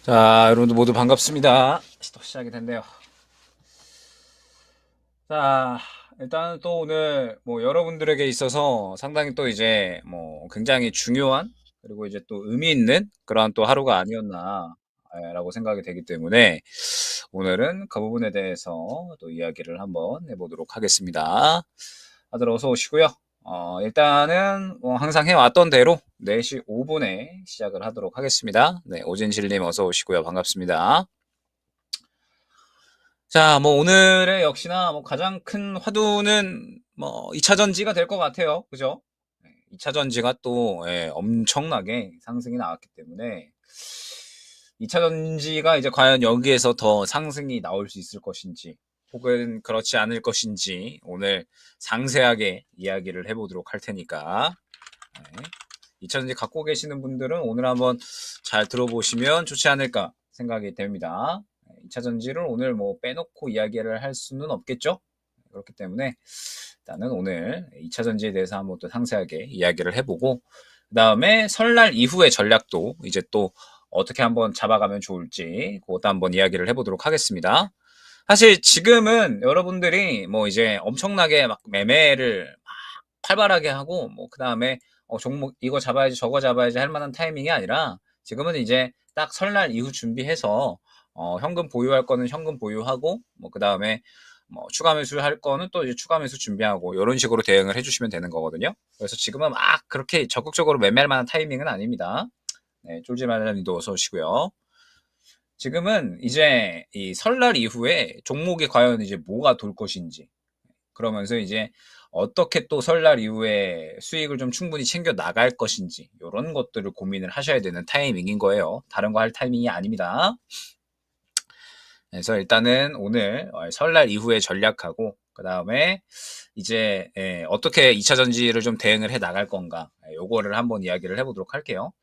자, 여러분들 모두 반갑습니다. 또 시작이 됐네요. 자, 일단 또 오늘 뭐 여러분들에게 있어서 상당히 또 이제 뭐 굉장히 중요한 그리고 이제 또 의미 있는 그러한 또 하루가 아니었나 라고 생각이 되기 때문에 오늘은 그 부분에 대해서 또 이야기를 한번 해보도록 하겠습니다. 다들 어서 오시고요. 일단은 뭐 항상 해왔던 대로 4시 5분에 시작을 하도록 하겠습니다. 네, 오진실님 어서 오시고요. 반갑습니다. 자, 뭐 오늘의 역시나 뭐 가장 큰 화두는 뭐 2차 전지가 될 것 같아요. 그죠? 2차 전지가 또 엄청나게 상승이 나왔기 때문에 2차 전지가 이제 과연 여기에서 더 상승이 나올 수 있을 것인지 혹은 그렇지 않을 것인지 오늘 상세하게 이야기를 해보도록 할 테니까 2차 전지 갖고 계시는 분들은 오늘 한번 잘 들어보시면 좋지 않을까 생각이 됩니다. 2차 전지를 오늘 뭐 빼놓고 이야기를 할 수는 없겠죠. 그렇기 때문에 일단은 오늘 2차 전지에 대해서 한번 또 상세하게 이야기를 해보고 그 다음에 설날 이후의 전략도 이제 또 어떻게 한번 잡아가면 좋을지 그것도 한번 이야기를 해보도록 하겠습니다. 사실 지금은 여러분들이 뭐 이제 엄청나게 막 매매를 막 활발하게 하고 뭐 그 다음에 종목 이거 잡아야지 저거 잡아야지 할 만한 타이밍이 아니라 지금은 이제 딱 설날 이후 준비해서 현금 보유할 거는 현금 보유하고 뭐 그 다음에 뭐 추가 매수 할 거는 또 이제 추가 매수 준비하고 이런 식으로 대응을 해주시면 되는 거거든요. 그래서 지금은 막 그렇게 적극적으로 매매할 만한 타이밍은 아닙니다. 네, 쫄지 말라님도 어서 오시고요. 지금은 이제 이 설날 이후에 종목이 과연 이제 뭐가 돌 것인지 그러면서 이제 어떻게 또 설날 이후에 수익을 좀 충분히 챙겨 나갈 것인지 이런 것들을 고민을 하셔야 되는 타이밍인 거예요. 다른 거 할 타이밍이 아닙니다. 그래서 일단은 오늘 설날 이후에 전략하고 그 다음에 이제 어떻게 2차 전지를 좀 대응을 해 나갈 건가 요거를 한번 이야기를 해보도록 할게요.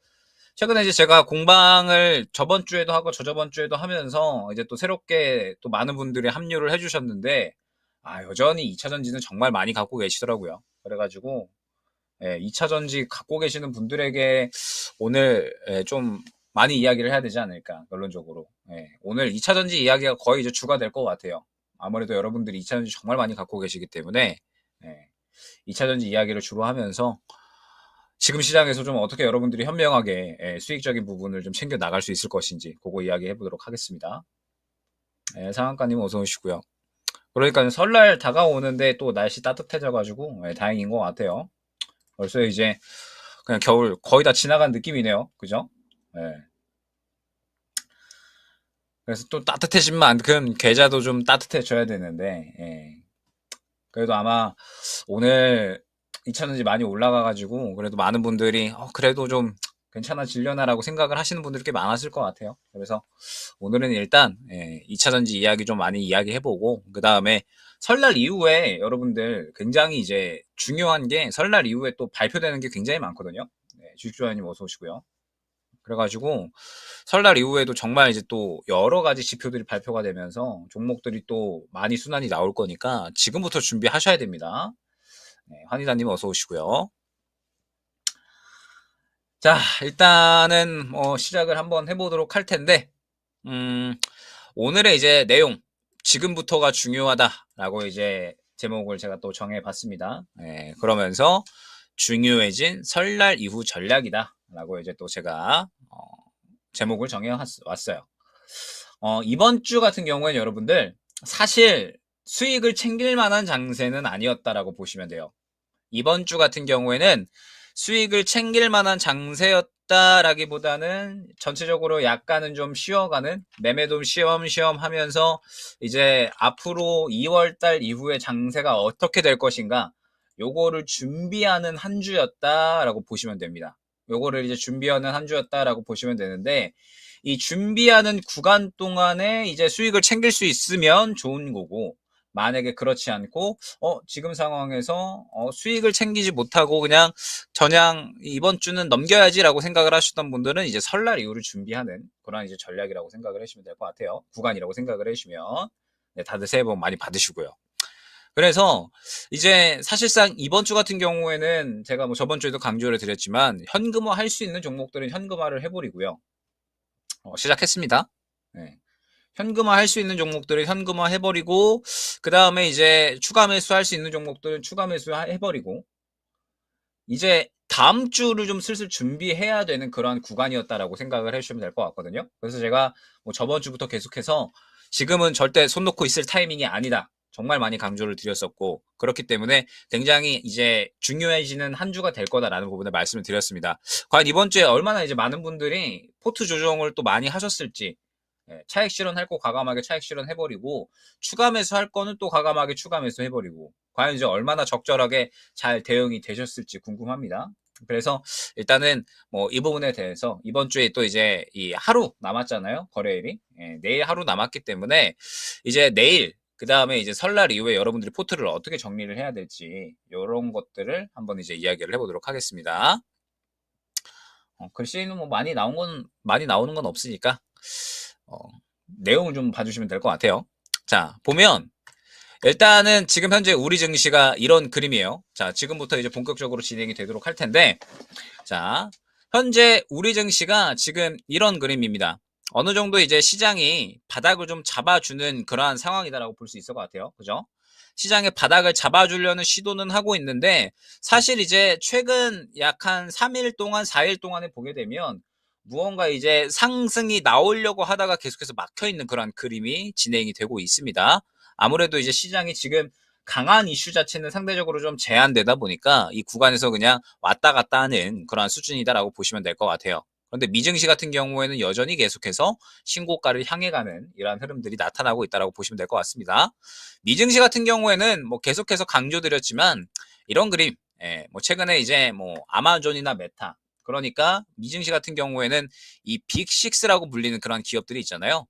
최근에 이제 제가 공방을 저번 주에도 하고 저저번 주에도 하면서 이제 또 새롭게 또 많은 분들이 합류를 해주셨는데 여전히 2차 전지는 정말 많이 갖고 계시더라고요. 그래가지고 2차 전지 갖고 계시는 분들에게 오늘 좀 많이 이야기를 해야 되지 않을까 결론적으로 오늘 2차 전지 이야기가 거의 이제 주가 될 것 같아요. 아무래도 여러분들이 2차 전지 정말 많이 갖고 계시기 때문에 2차 전지 이야기를 주로 하면서 지금 시장에서 좀 어떻게 여러분들이 현명하게 수익적인 부분을 좀 챙겨 나갈 수 있을 것인지 그거 이야기해 보도록 하겠습니다. 상한가님 어서 오시고요. 그러니까 설날 다가오는데 또 날씨 따뜻해져가지고 다행인 것 같아요. 벌써 이제 그냥 겨울 거의 다 지나간 느낌이네요. 그죠? 그래서 또 따뜻해진 만큼 계좌도 좀 따뜻해져야 되는데 그래도 아마 오늘 2차전지 많이 올라가가지고 그래도 많은 분들이 그래도 좀 괜찮아지려나라고 생각을 하시는 분들이 꽤 많았을 것 같아요. 그래서 오늘은 일단 2차전지 이야기 좀 많이 이야기해보고 그 다음에 설날 이후에 여러분들 굉장히 이제 중요한 게 설날 이후에 또 발표되는 게 굉장히 많거든요. 주식조아님 어서 오시고요. 그래가지고 설날 이후에도 정말 이제 또 여러 가지 지표들이 발표가 되면서 종목들이 또 많이 순환이 나올 거니까 지금부터 준비하셔야 됩니다. 환희다님 어서 오시고요. 자, 일단은 뭐 시작을 한번 해보도록 할 텐데, 오늘의 이제 내용, 지금부터가 중요하다라고 이제 제목을 제가 또 정해봤습니다. 그러면서 중요해진 설날 이후 전략이다라고 이제 또 제가 제목을 정해왔어요. 이번 주 같은 경우에는 여러분들 사실 수익을 챙길 만한 장세는 아니었다라고 보시면 돼요. 이번 주 같은 경우에는 수익을 챙길 만한 장세였다라기보다는 전체적으로 약간은 좀 쉬어가는 매매도 쉬엄쉬엄 하면서 이제 앞으로 2월달 이후의 장세가 어떻게 될 것인가 요거를 준비하는 한 주였다라고 보시면 됩니다. 요거를 이제 준비하는 한 주였다라고 보시면 되는데 이 준비하는 구간 동안에 이제 수익을 챙길 수 있으면 좋은 거고 만약에 그렇지 않고 지금 상황에서 수익을 챙기지 못하고 그냥 이번 주는 넘겨야지라고 생각을 하셨던 분들은 이제 설날 이후를 준비하는 그런 이제 전략이라고 생각을 하시면 될 것 같아요. 구간이라고 생각을 하시면 다들 새해 복 많이 받으시고요. 그래서 이제 사실상 이번 주 같은 경우에는 제가 뭐 저번 주에도 강조를 드렸지만 현금화 할 수 있는 종목들은 현금화를 해버리고요. 시작했습니다. 네. 현금화 할 수 있는 종목들을 현금화 해버리고, 그 다음에 이제 추가 매수할 수 있는 종목들은 추가 매수 해버리고, 이제 다음 주를 좀 슬슬 준비해야 되는 그런 구간이었다라고 생각을 해주시면 될 것 같거든요. 그래서 제가 뭐 저번 주부터 계속해서 지금은 절대 손 놓고 있을 타이밍이 아니다. 정말 많이 강조를 드렸었고, 그렇기 때문에 굉장히 이제 중요해지는 한 주가 될 거다라는 부분을 말씀을 드렸습니다. 과연 이번 주에 얼마나 이제 많은 분들이 포트 조정을 또 많이 하셨을지, 차익 실현할 거 과감하게 차익 실현 해버리고, 추가 매수할 거는 또 과감하게 추가 매수 해버리고, 과연 이제 얼마나 적절하게 잘 대응이 되셨을지 궁금합니다. 그래서 일단은 뭐 이 부분에 대해서 이번 주에 또 이제 이 하루 남았잖아요, 거래일이. 내일 하루 남았기 때문에 이제 내일 그 다음에 이제 설날 이후에 여러분들이 포트를 어떻게 정리를 해야 될지 이런 것들을 한번 이제 이야기를 해보도록 하겠습니다. 글씨는 뭐 많이 나오는 건 없으니까 내용을 좀 봐주시면 될 것 같아요. 자, 보면 일단은 지금 현재 우리 증시가 이런 그림이에요. 자, 지금부터 이제 본격적으로 진행이 되도록 할 텐데, 자, 현재 우리 증시가 지금 이런 그림입니다. 어느 정도 이제 시장이 바닥을 좀 잡아주는 그러한 상황이다라고 볼 수 있을 것 같아요. 그죠? 시장의 바닥을 잡아주려는 시도는 하고 있는데, 사실 이제 최근 약 한 3일 동안, 4일 동안에 보게 되면 무언가 이제 상승이 나오려고 하다가 계속해서 막혀 있는 그런 그림이 진행이 되고 있습니다. 아무래도 이제 시장이 지금 강한 이슈 자체는 상대적으로 좀 제한되다 보니까 이 구간에서 그냥 왔다 갔다 하는 그런 수준이다라고 보시면 될 것 같아요. 그런데 미증시 같은 경우에는 여전히 계속해서 신고가를 향해 가는 이러한 흐름들이 나타나고 있다라고 보시면 될 것 같습니다. 미증시 같은 경우에는 뭐 계속해서 강조드렸지만 이런 그림, 뭐 최근에 이제 뭐 아마존이나 메타, 그러니까 미증시 같은 경우에는 이 빅6라고 불리는 그런 기업들이 있잖아요.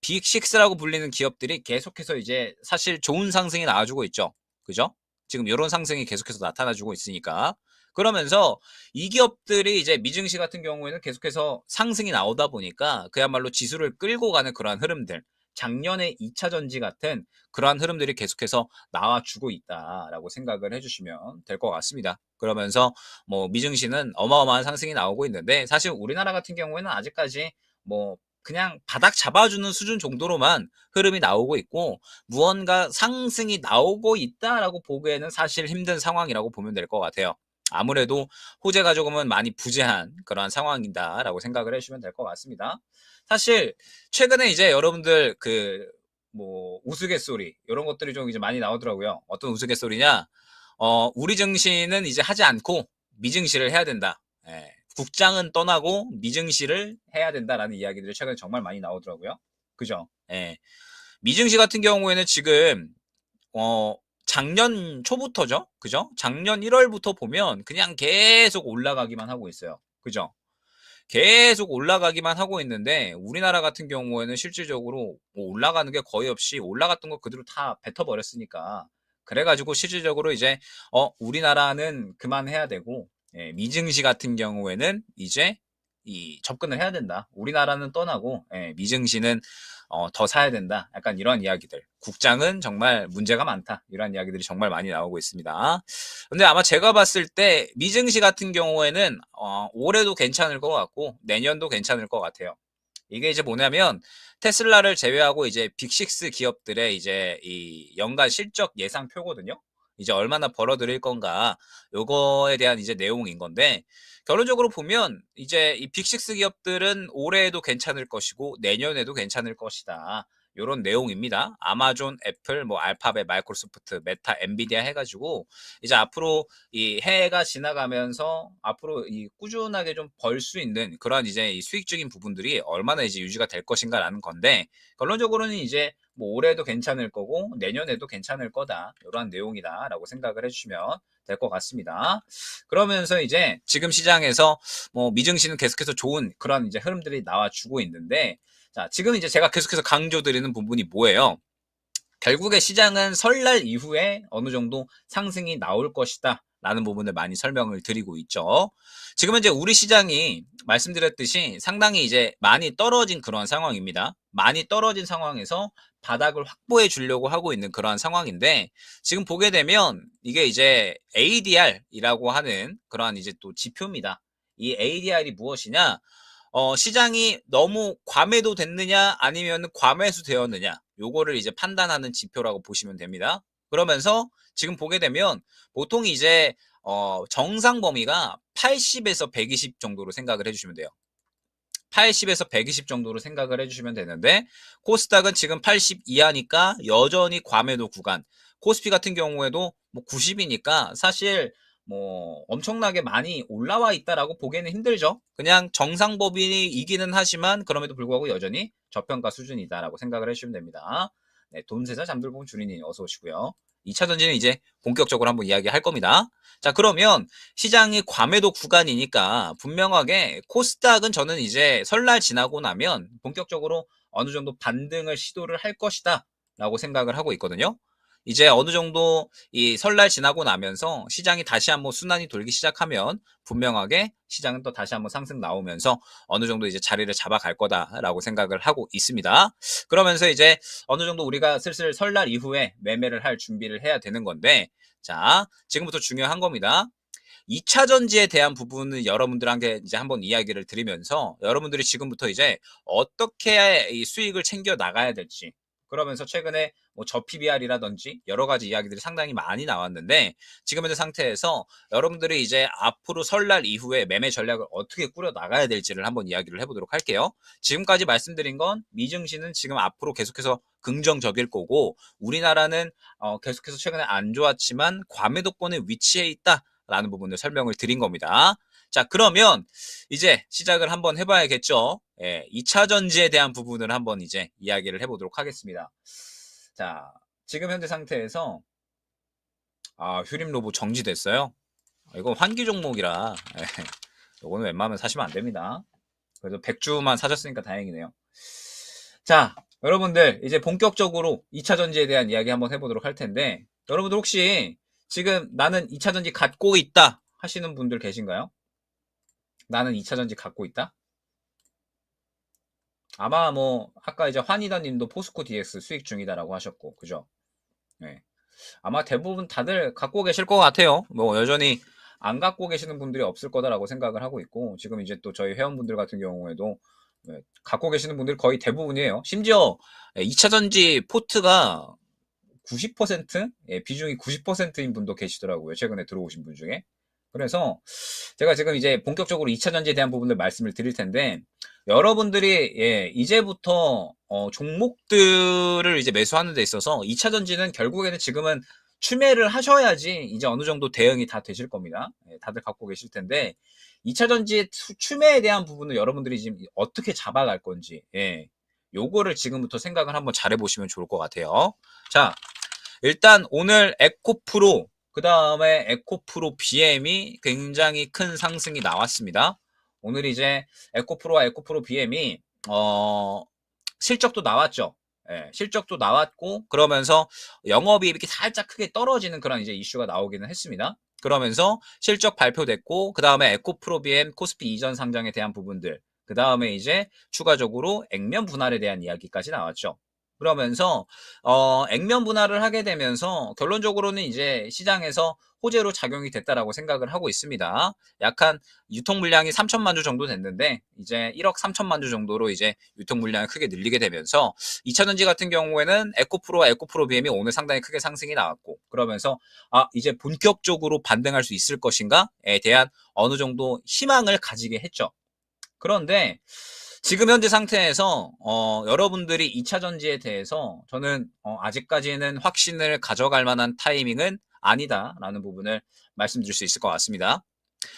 빅6라고 불리는 기업들이 계속해서 이제 사실 좋은 상승이 나와주고 있죠. 그죠? 지금 이런 상승이 계속해서 나타나주고 있으니까. 그러면서 이 기업들이 이제 미증시 같은 경우에는 계속해서 상승이 나오다 보니까 그야말로 지수를 끌고 가는 그러한 흐름들. 작년에 2차 전지 같은 그러한 흐름들이 계속해서 나와주고 있다라고 생각을 해주시면 될 것 같습니다. 그러면서 뭐 미증시는 어마어마한 상승이 나오고 있는데 사실 우리나라 같은 경우에는 아직까지 뭐 그냥 바닥 잡아주는 수준 정도로만 흐름이 나오고 있고 무언가 상승이 나오고 있다라고 보기에는 사실 힘든 상황이라고 보면 될 것 같아요. 아무래도 호재가 조금은 많이 부재한 그러한 상황이다라고 생각을 해주시면 될 것 같습니다. 사실 최근에 이제 여러분들 그 뭐 우스갯소리 이런 것들이 좀 이제 많이 나오더라고요. 어떤 우스갯소리냐? 우리 증시는 이제 하지 않고 미증시를 해야 된다. 국장은 떠나고 미증시를 해야 된다라는 이야기들이 최근에 정말 많이 나오더라고요. 그죠? 미증시 같은 경우에는 지금 작년 초부터죠. 그죠? 작년 1월부터 보면 그냥 계속 올라가기만 하고 있어요. 그죠? 계속 올라가기만 하고 있는데 우리나라 같은 경우에는 실질적으로 뭐 올라가는 게 거의 없이 올라갔던 거 그대로 다 뱉어버렸으니까 그래가지고 실질적으로 이제 우리나라는 그만해야 되고 미증시 같은 경우에는 이제 이 접근을 해야 된다. 우리나라는 떠나고 미증시는 더 사야 된다. 약간 이런 이야기들. 국장은 정말 문제가 많다. 이런 이야기들이 정말 많이 나오고 있습니다. 근데 아마 제가 봤을 때 미증시 같은 경우에는 올해도 괜찮을 것 같고 내년도 괜찮을 것 같아요. 이게 이제 뭐냐면 테슬라를 제외하고 이제 빅6 기업들의 이제 이 연간 실적 예상표거든요. 이제 얼마나 벌어들일 건가 요거에 대한 이제 내용인 건데 결론적으로 보면 이제 이 빅6 기업들은 올해에도 괜찮을 것이고 내년에도 괜찮을 것이다. 요런 내용입니다. 아마존, 애플, 뭐 알파벳, 마이크로소프트, 메타, 엔비디아 해가지고 이제 앞으로 이 해가 지나가면서 앞으로 이 꾸준하게 좀 벌 수 있는 그런 이제 이 수익적인 부분들이 얼마나 이제 유지가 될 것인가라는 건데 결론적으로는 이제 뭐 올해도 괜찮을 거고 내년에도 괜찮을 거다 이러한 내용이다라고 생각을 해주시면 될 것 같습니다. 그러면서 이제 지금 시장에서 뭐 미증시는 계속해서 좋은 그런 이제 흐름들이 나와주고 있는데 자 지금 이제 제가 계속해서 강조드리는 부분이 뭐예요? 결국에 시장은 설날 이후에 어느 정도 상승이 나올 것이다 라는 부분을 많이 설명을 드리고 있죠. 지금은 이제 우리 시장이 말씀드렸듯이 상당히 이제 많이 떨어진 그런 상황입니다. 많이 떨어진 상황에서 바닥을 확보해 주려고 하고 있는 그러한 상황인데 지금 보게 되면 이게 이제 ADR이라고 하는 그러한 이제 또 지표입니다. 이 ADR이 무엇이냐? 시장이 너무 과매도 됐느냐 아니면 과매수 되었느냐 요거를 이제 판단하는 지표라고 보시면 됩니다. 그러면서 지금 보게 되면 보통 이제 정상 범위가 80에서 120 정도로 생각을 해주시면 돼요. 80에서 120 정도로 생각을 해주시면 되는데 코스닥은 지금 80 이하니까 여전히 과매도 구간. 코스피 같은 경우에도 뭐 90이니까 사실 뭐 엄청나게 많이 올라와 있다라고 보기에는 힘들죠. 그냥 정상 범위이기는 하지만 그럼에도 불구하고 여전히 저평가 수준이다라고 생각을 해주시면 됩니다. 네, 돈세자 잠들봉 주린이 어서 오시고요. 2차 전지는 이제 본격적으로 한번 이야기할 겁니다. 자, 그러면 시장이 과매도 구간이니까 분명하게 코스닥은 저는 이제 설날 지나고 나면 본격적으로 어느 정도 반등을 시도를 할 것이다 라고 생각을 하고 있거든요. 이제 어느 정도 이 설날 지나고 나면서 시장이 다시 한번 순환이 돌기 시작하면 분명하게 시장은 또 다시 한번 상승 나오면서 어느 정도 이제 자리를 잡아갈 거다라고 생각을 하고 있습니다. 그러면서 이제 어느 정도 우리가 슬슬 설날 이후에 매매를 할 준비를 해야 되는 건데, 자, 지금부터 중요한 겁니다. 2차 전지에 대한 부분은 여러분들한테 이제 한번 이야기를 드리면서 여러분들이 지금부터 이제 어떻게 이 수익을 챙겨 나가야 될지, 그러면서 최근에 뭐 저PBR이라든지 여러 가지 이야기들이 상당히 많이 나왔는데 지금 현재 상태에서 여러분들이 이제 앞으로 설날 이후에 매매 전략을 어떻게 꾸려 나가야 될지를 한번 이야기를 해보도록 할게요. 지금까지 말씀드린 건 미증시는 지금 앞으로 계속해서 긍정적일 거고 우리나라는 계속해서 최근에 안 좋았지만 과매도권에 위치해 있다 라는 부분을 설명을 드린 겁니다. 자, 그러면 이제 시작을 한번 해봐야겠죠. 예, 2차 전지에 대한 부분을 한번 이제 이야기를 해보도록 하겠습니다. 자, 지금 현재 상태에서 휴림 로봇 정지됐어요. 이거 환기 종목이라 이거는 웬만하면 사시면 안 됩니다. 그래도 100주만 사셨으니까 다행이네요. 자, 여러분들 이제 본격적으로 2차 전지에 대한 이야기 한번 해보도록 할 텐데 여러분들 혹시 지금 나는 2차 전지 갖고 있다 하시는 분들 계신가요? 나는 2차 전지 갖고 있다? 아마 뭐 아까 이제 환희다님도 포스코 DX 수익 중이다라고 하셨고, 그죠? 네. 아마 대부분 다들 갖고 계실 것 같아요. 뭐 여전히 안 갖고 계시는 분들이 없을 거다라고 생각을 하고 있고, 지금 이제 또 저희 회원분들 같은 경우에도 갖고 계시는 분들 거의 대부분이에요. 심지어 2차 전지 포트가 90%? 예, 비중이 90%인 분도 계시더라고요. 최근에 들어오신 분 중에. 그래서 제가 지금 이제 본격적으로 2차 전지에 대한 부분을 말씀을 드릴 텐데 여러분들이 이제부터 종목들을 이제 매수하는 데 있어서 2차 전지는 결국에는 지금은 추매를 하셔야지 이제 어느 정도 대응이 다 되실 겁니다. 예, 다들 갖고 계실 텐데 2차 전지 추매에 대한 부분은 여러분들이 지금 어떻게 잡아갈 건지 요거를 지금부터 생각을 한번 잘 해보시면 좋을 것 같아요. 자, 일단 오늘 에코프로 그 다음에 에코프로 BM이 굉장히 큰 상승이 나왔습니다. 오늘 이제 에코프로와 에코프로 BM이 실적도 나왔죠. 예, 실적도 나왔고 그러면서 영업이익이 살짝 크게 떨어지는 그런 이제 이슈가 나오기는 했습니다. 그러면서 실적 발표됐고 그 다음에 에코프로 BM 코스피 이전 상장에 대한 부분들 그 다음에 이제 추가적으로 액면 분할에 대한 이야기까지 나왔죠. 그러면서 액면 분할을 하게 되면서 결론적으로는 이제 시장에서 호재로 작용이 됐다라고 생각을 하고 있습니다. 약 한 유통 물량이 3천만 주 정도 됐는데 이제 1억 3천만 주 정도로 이제 유통 물량이 크게 늘리게 되면서 2차 전지 같은 경우에는 에코프로와 에코프로 BM이 오늘 상당히 크게 상승이 나왔고 그러면서 이제 본격적으로 반등할 수 있을 것인가에 대한 어느 정도 희망을 가지게 했죠. 그런데 지금 현재 상태에서 여러분들이 2차 전지에 대해서 저는 아직까지는 확신을 가져갈 만한 타이밍은 아니다라는 부분을 말씀드릴 수 있을 것 같습니다.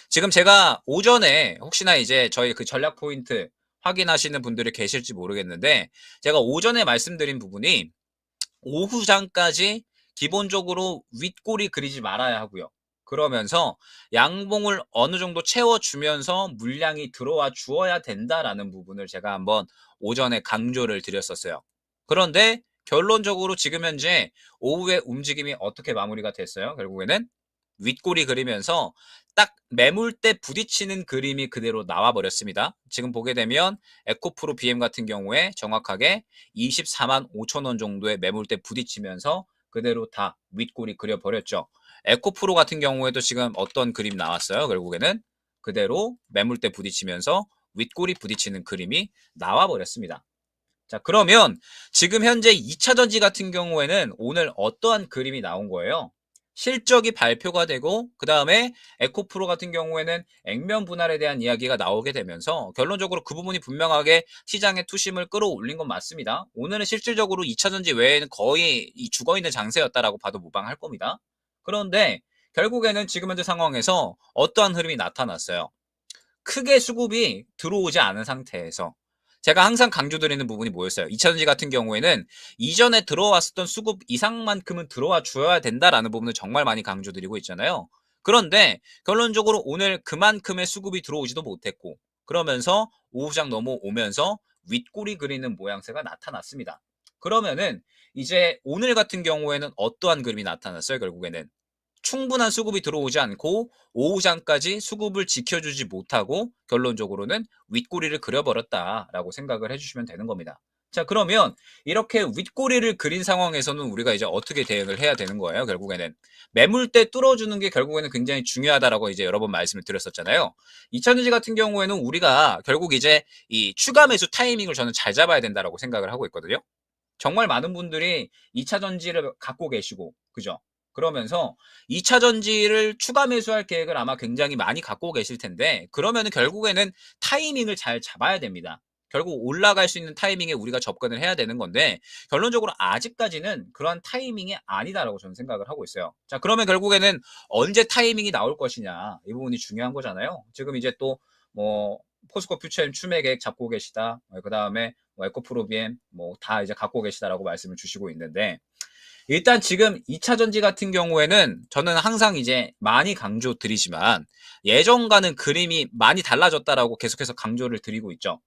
지금 제가 오전에 혹시나 이제 저희 그 전략 포인트 확인하시는 분들이 계실지 모르겠는데 제가 오전에 말씀드린 부분이 오후장까지 기본적으로 윗골이 그리지 말아야 하고요. 그러면서 양봉을 어느 정도 채워주면서 물량이 들어와 주어야 된다라는 부분을 제가 한번 오전에 강조를 드렸었어요. 그런데 결론적으로 지금 현재 오후에 움직임이 어떻게 마무리가 됐어요? 결국에는 윗골이 그리면서 딱 매물대 부딪히는 그림이 그대로 나와 버렸습니다. 지금 보게 되면 에코프로 BM 같은 경우에 정확하게 24만 5천 원 정도의 매물대 부딪히면서 그대로 다 윗골이 그려버렸죠. 에코프로 같은 경우에도 지금 어떤 그림 나왔어요? 결국에는 그대로 매물대 부딪히면서 윗골이 부딪히는 그림이 나와 버렸습니다. 자, 그러면 지금 현재 2차 전지 같은 경우에는 오늘 어떠한 그림이 나온 거예요? 실적이 발표가 되고 그 다음에 에코프로 같은 경우에는 액면 분할에 대한 이야기가 나오게 되면서 결론적으로 그 부분이 분명하게 시장의 투심을 끌어올린 건 맞습니다. 오늘은 실질적으로 2차 전지 외에는 거의 이 죽어있는 장세였다라고 봐도 무방할 겁니다. 그런데 결국에는 지금 현재 상황에서 어떠한 흐름이 나타났어요? 크게 수급이 들어오지 않은 상태에서 제가 항상 강조드리는 부분이 뭐였어요? 2차전지 같은 경우에는 이전에 들어왔었던 수급 이상만큼은 들어와 줘야 된다라는 부분을 정말 많이 강조드리고 있잖아요. 그런데 결론적으로 오늘 그만큼의 수급이 들어오지도 못했고 그러면서 오후장 넘어오면서 윗골이 그리는 모양새가 나타났습니다. 그러면은 이제 오늘 같은 경우에는 어떠한 그림이 나타났어요? 결국에는 충분한 수급이 들어오지 않고 오후장까지 수급을 지켜주지 못하고 결론적으로는 윗꼬리를 그려버렸다라고 생각을 해주시면 되는 겁니다. 자, 그러면 이렇게 윗꼬리를 그린 상황에서는 우리가 이제 어떻게 대응을 해야 되는 거예요? 결국에는 매물대 뚫어주는 게 결국에는 굉장히 중요하다라고 이제 여러 번 말씀을 드렸었잖아요. 2차전지 같은 경우에는 우리가 결국 이제 이 추가 매수 타이밍을 저는 잘 잡아야 된다라고 생각을 하고 있거든요. 정말 많은 분들이 2차 전지를 갖고 계시고, 그죠? 그러면서 2차 전지를 추가 매수할 계획을 아마 굉장히 많이 갖고 계실 텐데, 그러면은 결국에는 타이밍을 잘 잡아야 됩니다. 결국 올라갈 수 있는 타이밍에 우리가 접근을 해야 되는 건데, 결론적으로 아직까지는 그러한 타이밍이 아니다라고 저는 생각을 하고 있어요. 자, 그러면 결국에는 언제 타이밍이 나올 것이냐, 이 부분이 중요한 거잖아요. 지금 이제 또, 뭐, 포스코 퓨처엠 추매 계획 잡고 계시다. 그 다음에 뭐 에코프로비엠 뭐 다 이제 갖고 계시다라고 말씀을 주시고 있는데 일단 지금 2차 전지 같은 경우에는 저는 항상 이제 많이 강조 드리지만 예전과는 그림이 많이 달라졌다라고 계속해서 강조를 드리고 있죠.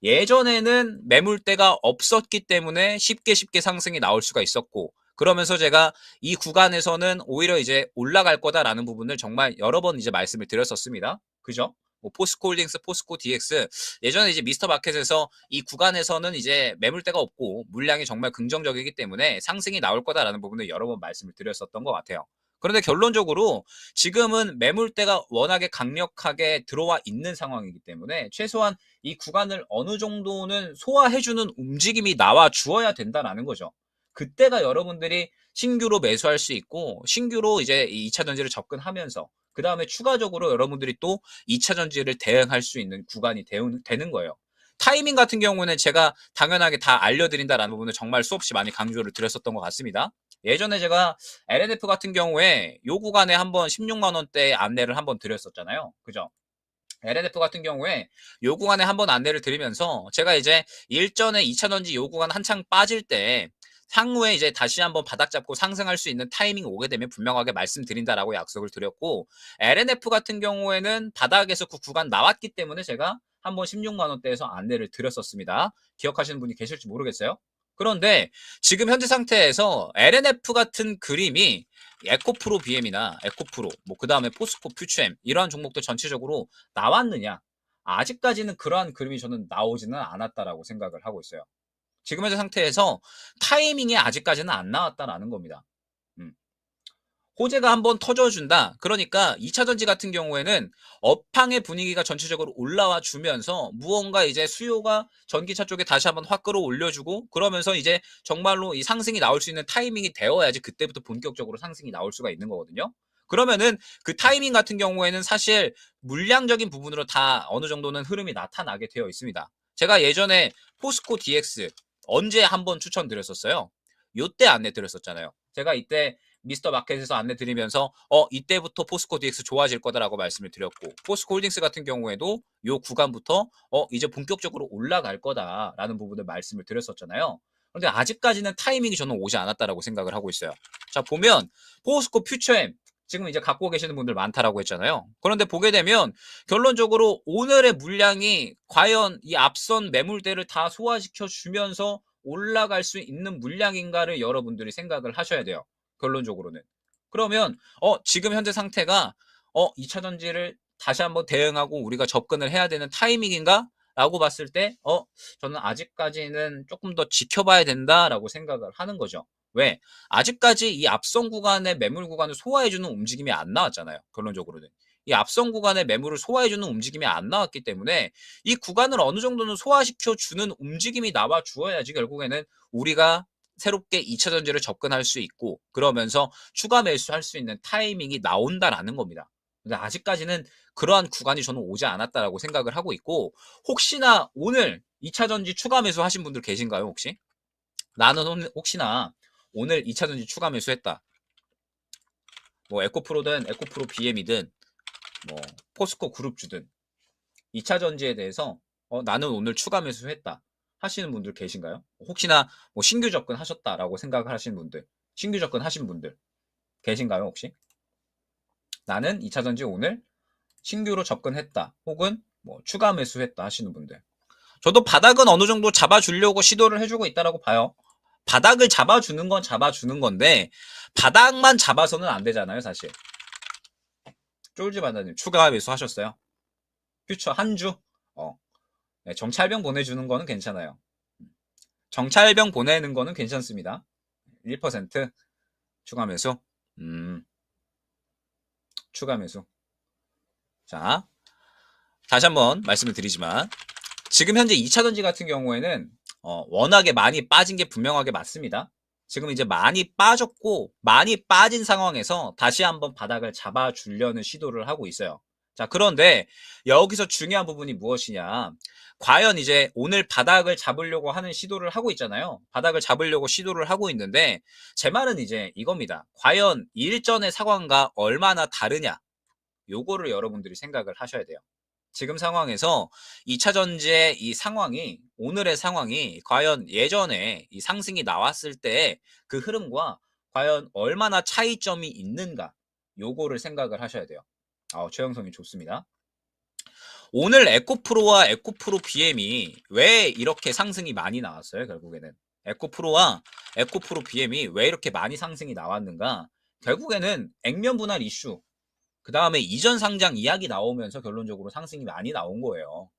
예전에는 매물대가 없었기 때문에 쉽게 상승이 나올 수가 있었고 그러면서 제가 이 구간에서는 오히려 이제 올라갈 거다라는 부분을 정말 여러 번 이제 말씀을 드렸었습니다. 그죠? 뭐 포스코홀딩스, 포스코 DX 예전에 이제 미스터 마켓에서 이 구간에서는 이제 매물대가 없고 물량이 정말 긍정적이기 때문에 상승이 나올 거다라는 부분을 여러 번 말씀을 드렸었던 것 같아요. 그런데 결론적으로 지금은 매물대가 워낙에 강력하게 들어와 있는 상황이기 때문에 최소한 이 구간을 어느 정도는 소화해주는 움직임이 나와 주어야 된다라는 거죠. 그때가 여러분들이 신규로 매수할 수 있고 신규로 이제 2차 전지를 접근하면서 그 다음에 추가적으로 여러분들이 또 2차 전지를 대응할 수 있는 구간이 되는 거예요. 타이밍 같은 경우는 제가 당연하게 다 알려드린다라는 부분을 정말 수없이 많이 강조를 드렸었던 것 같습니다. 예전에 제가 LNF 같은 경우에 요 구간에 한번 16만 원대 안내를 한번 드렸었잖아요. 그죠? LNF 같은 경우에 요 구간에 한번 안내를 드리면서 제가 이제 일전에 2차 전지 요 구간 한창 빠질 때 향후에 이제 다시 한번 바닥 잡고 상승할 수 있는 타이밍이 오게 되면 분명하게 말씀드린다라고 약속을 드렸고 LNF 같은 경우에는 바닥에서 그 구간 나왔기 때문에 제가 한번 16만 원대에서 안내를 드렸었습니다. 기억하시는 분이 계실지 모르겠어요. 그런데 지금 현재 상태에서 LNF 같은 그림이 에코프로 BM이나 에코프로 뭐 그 다음에 포스코 퓨처엠 이러한 종목들 전체적으로 나왔느냐 아직까지는 그러한 그림이 저는 나오지는 않았다라고 생각을 하고 있어요. 지금 현재 상태에서 타이밍이 아직까지는 안 나왔다라는 겁니다. 호재가 한번 터져준다. 그러니까 2차 전지 같은 경우에는 업황의 분위기가 전체적으로 올라와 주면서 무언가 이제 수요가 전기차 쪽에 다시 한번 확 끌어올려주고 그러면서 이제 정말로 이 상승이 나올 수 있는 타이밍이 되어야지 그때부터 본격적으로 상승이 나올 수가 있는 거거든요. 그러면은 그 타이밍 같은 경우에는 사실 물량적인 부분으로 다 어느 정도는 흐름이 나타나게 되어 있습니다. 제가 예전에 포스코 DX 언제 한번 추천드렸었어요? 요때 안내 드렸었잖아요. 제가 이때 미스터 마켓에서 안내 드리면서 이때부터 포스코 DX 좋아질 거다라고 말씀을 드렸고 포스코 홀딩스 같은 경우에도 요 구간부터 이제 본격적으로 올라갈 거다라는 부분을 말씀을 드렸었잖아요. 그런데 아직까지는 타이밍이 저는 오지 않았다라고 생각을 하고 있어요. 자, 보면 포스코 퓨처엠 지금 이제 갖고 계시는 분들 많다라고 했잖아요. 그런데 보게 되면 결론적으로 오늘의 물량이 과연 이 앞선 매물대를 다 소화시켜 주면서 올라갈 수 있는 물량인가를 여러분들이 생각을 하셔야 돼요. 결론적으로는. 그러면 지금 현재 상태가 2차 전지를 다시 한번 대응하고 우리가 접근을 해야 되는 타이밍인가? 라고 봤을 때 저는 아직까지는 조금 더 지켜봐야 된다라고 생각을 하는 거죠. 왜? 아직까지 이 앞선 구간의 매물 구간을 소화해주는 움직임이 안 나왔잖아요. 결론적으로는. 이 앞선 구간의 매물을 소화해주는 움직임이 안 나왔기 때문에 이 구간을 어느 정도는 소화시켜주는 움직임이 나와 주어야지 결국에는 우리가 새롭게 2차 전지를 접근할 수 있고 그러면서 추가 매수할 수 있는 타이밍이 나온다라는 겁니다. 근데 아직까지는 그러한 구간이 저는 오지 않았다라고 생각을 하고 있고 혹시나 오늘 2차 전지 추가 매수 하신 분들 계신가요 혹시? 나는 혹시나 오늘 2차 전지 추가 매수했다. 뭐 에코프로든 에코프로 BM이든 뭐 포스코 그룹주든 2차 전지에 대해서 나는 오늘 추가 매수했다 하시는 분들 계신가요? 혹시나 뭐 신규 접근 하셨다라고 생각을 하시는 분들, 신규 접근 하신 분들 계신가요 혹시? 나는 2차 전지 오늘 신규로 접근했다 혹은 뭐 추가 매수했다 하시는 분들. 저도 바닥은 어느 정도 잡아주려고 시도를 해주고 있다라고 봐요. 바닥을 잡아주는 건 잡아주는 건데 바닥만 잡아서는 안 되잖아요 사실. 쫄지 바다님 추가 매수 하셨어요? 퓨처 한 주? 네, 정찰병 보내주는 거는 괜찮아요. 정찰병 보내는 거는 괜찮습니다. 1% 추가 매수. 추가 매수. 자, 다시 한번 말씀을 드리지만 지금 현재 2차 전지 같은 경우에는 워낙에 많이 빠진 게 분명하게 맞습니다. 지금 이제 많이 빠졌고 많이 빠진 상황에서 다시 한번 바닥을 잡아주려는 시도를 하고 있어요. 자, 그런데 여기서 중요한 부분이 무엇이냐? 과연 이제 오늘 바닥을 잡으려고 하는 시도를 하고 있잖아요. 바닥을 잡으려고 시도를 하고 있는데 제 말은 이제 이겁니다. 과연 일전의 상황과 얼마나 다르냐? 요거를 여러분들이 생각을 하셔야 돼요. 지금 상황에서 2차 전지의 이 상황이 오늘의 상황이 과연 예전에 이 상승이 나왔을 때 그 흐름과 과연 얼마나 차이점이 있는가 요거를 생각을 하셔야 돼요. 최영성이 좋습니다. 오늘 에코프로와 에코프로 BM이 왜 이렇게 상승이 많이 나왔어요 결국에는 에코프로와 에코프로 BM이 왜 이렇게 많이 상승이 나왔는가 결국에는 액면 분할 이슈 그 다음에 이전 상장 이야기 나오면서 결론적으로 상승이 많이 나온 거예요.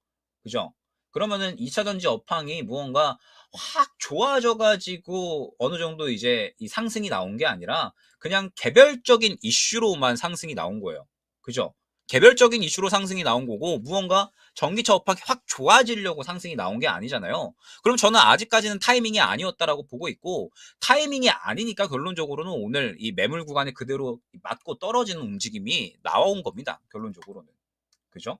그죠? 그러면은 2차 전지 업황이 무언가 확 좋아져가지고 어느 정도 이제 이 상승이 나온 게 아니라 그냥 개별적인 이슈로만 상승이 나온 거예요. 그죠? 개별적인 이슈로 상승이 나온 거고 무언가 전기차 업황이 확 좋아지려고 상승이 나온 게 아니잖아요. 그럼 저는 아직까지는 타이밍이 아니었다라고 보고 있고 타이밍이 아니니까 결론적으로는 오늘 이 매물 구간에 그대로 맞고 떨어지는 움직임이 나온 겁니다. 결론적으로는. 그죠?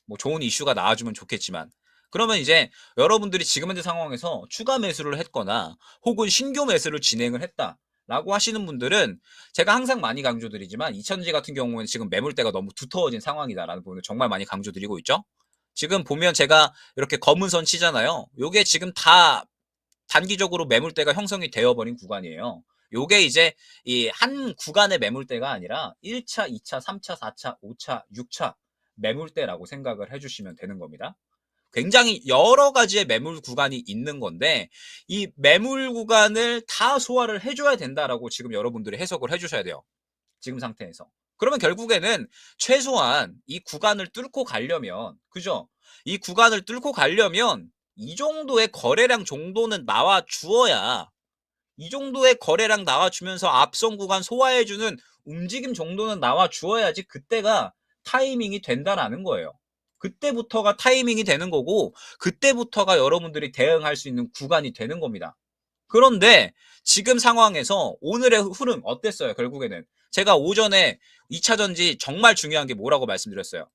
뭐 좋은 이슈가 나와주면 좋겠지만 그러면 이제 여러분들이 지금 현재 상황에서 추가 매수를 했거나 혹은 신규 매수를 진행을 했다 라고 하시는 분들은 제가 항상 많이 강조드리지만 2차전지 같은 경우는 지금 매물대가 너무 두터워진 상황이다라는 부분을 정말 많이 강조드리고 있죠. 지금 보면 제가 이렇게 검은 선 치잖아요. 요게 지금 다 단기적으로 매물대가 형성이 되어버린 구간이에요. 요게 이제 이 한 구간의 매물대가 아니라 1차, 2차, 3차, 4차, 5차, 6차 매물대라고 생각을 해주시면 되는 겁니다. 굉장히 여러 가지의 매물 구간이 있는 건데 이 매물 구간을 다 소화를 해줘야 된다라고 지금 여러분들이 해석을 해주셔야 돼요. 지금 상태에서. 그러면 결국에는 최소한 이 구간을 뚫고 가려면 그죠? 이 구간을 뚫고 가려면 이 정도의 거래량 정도는 나와 주어야 이 정도의 거래량 나와주면서 앞선 구간 소화해주는 움직임 정도는 나와 주어야지 그때가 타이밍이 된다라는 거예요. 그때부터가 타이밍이 되는 거고 그때부터가 여러분들이 대응할 수 있는 구간이 되는 겁니다. 그런데 지금 상황에서 오늘의 흐름 어땠어요 결국에는 제가 오전에 2차 전지 정말 중요한 게 뭐라고 말씀드렸어요.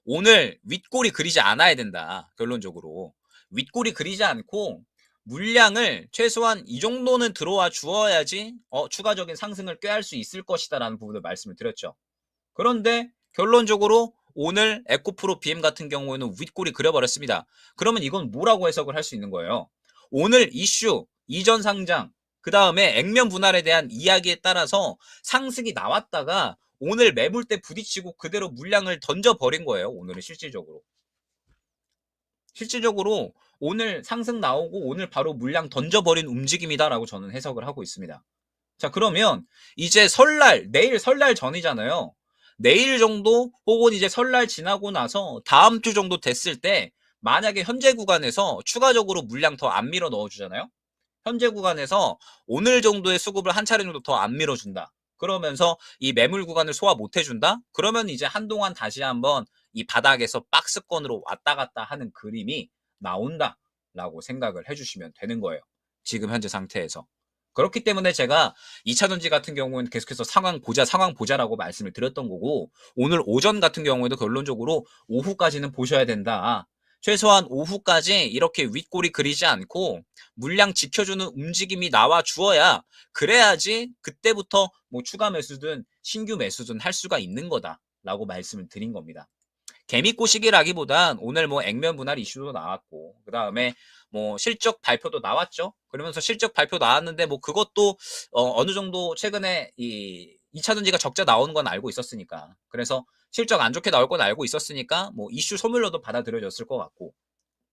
오늘 윗골이 그리지 않아야 된다 결론적으로 윗골이 그리지 않고 물량을 최소한 이 정도는 들어와 주어야지 추가적인 상승을 꾀할 수 있을 것이다 라는 부분을 말씀을 드렸죠. 그런데 결론적으로 오늘 에코프로 BM 같은 경우에는 윗골이 그려버렸습니다. 그러면 이건 뭐라고 해석을 할 수 있는 거예요? 오늘 이슈, 이전 상장, 그 다음에 액면 분할에 대한 이야기에 따라서 상승이 나왔다가 오늘 매물대 부딪히고 그대로 물량을 던져버린 거예요. 오늘은 실질적으로. 실질적으로 오늘 상승 나오고 오늘 바로 물량 던져버린 움직임이다라고 저는 해석을 하고 있습니다. 자, 그러면 이제 설날, 내일 설날 전이잖아요. 내일 정도 혹은 이제 설날 지나고 나서 다음 주 정도 됐을 때 만약에 현재 구간에서 추가적으로 물량 더 안 밀어 넣어주잖아요. 현재 구간에서 오늘 정도의 수급을 한 차례 정도 더 안 밀어준다. 그러면서 이 매물 구간을 소화 못 해준다? 그러면 이제 한동안 다시 한번 이 바닥에서 박스권으로 왔다 갔다 하는 그림이 나온다라고 생각을 해주시면 되는 거예요. 지금 현재 상태에서. 그렇기 때문에 제가 2차전지 같은 경우는 계속해서 상황 보자라고 말씀을 드렸던 거고, 오늘 오전 같은 경우에도 결론적으로 오후까지는 보셔야 된다. 최소한 오후까지 이렇게 윗골이 그리지 않고 물량 지켜주는 움직임이 나와 주어야, 그래야지 그때부터 뭐 추가 매수든 신규 매수든 할 수가 있는 거다라고 말씀을 드린 겁니다. 개미꼬시기라기보단 오늘 뭐 액면 분할 이슈도 나왔고, 그 다음에 뭐 실적 발표도 나왔죠. 그러면서 실적 발표 나왔는데 뭐 그것도 어느 정도 최근에 이 2차전지가 적자 나오는 건 알고 있었으니까, 그래서 실적 안 좋게 나올 건 알고 있었으니까 뭐 이슈 소물로도 받아들여졌을 것 같고,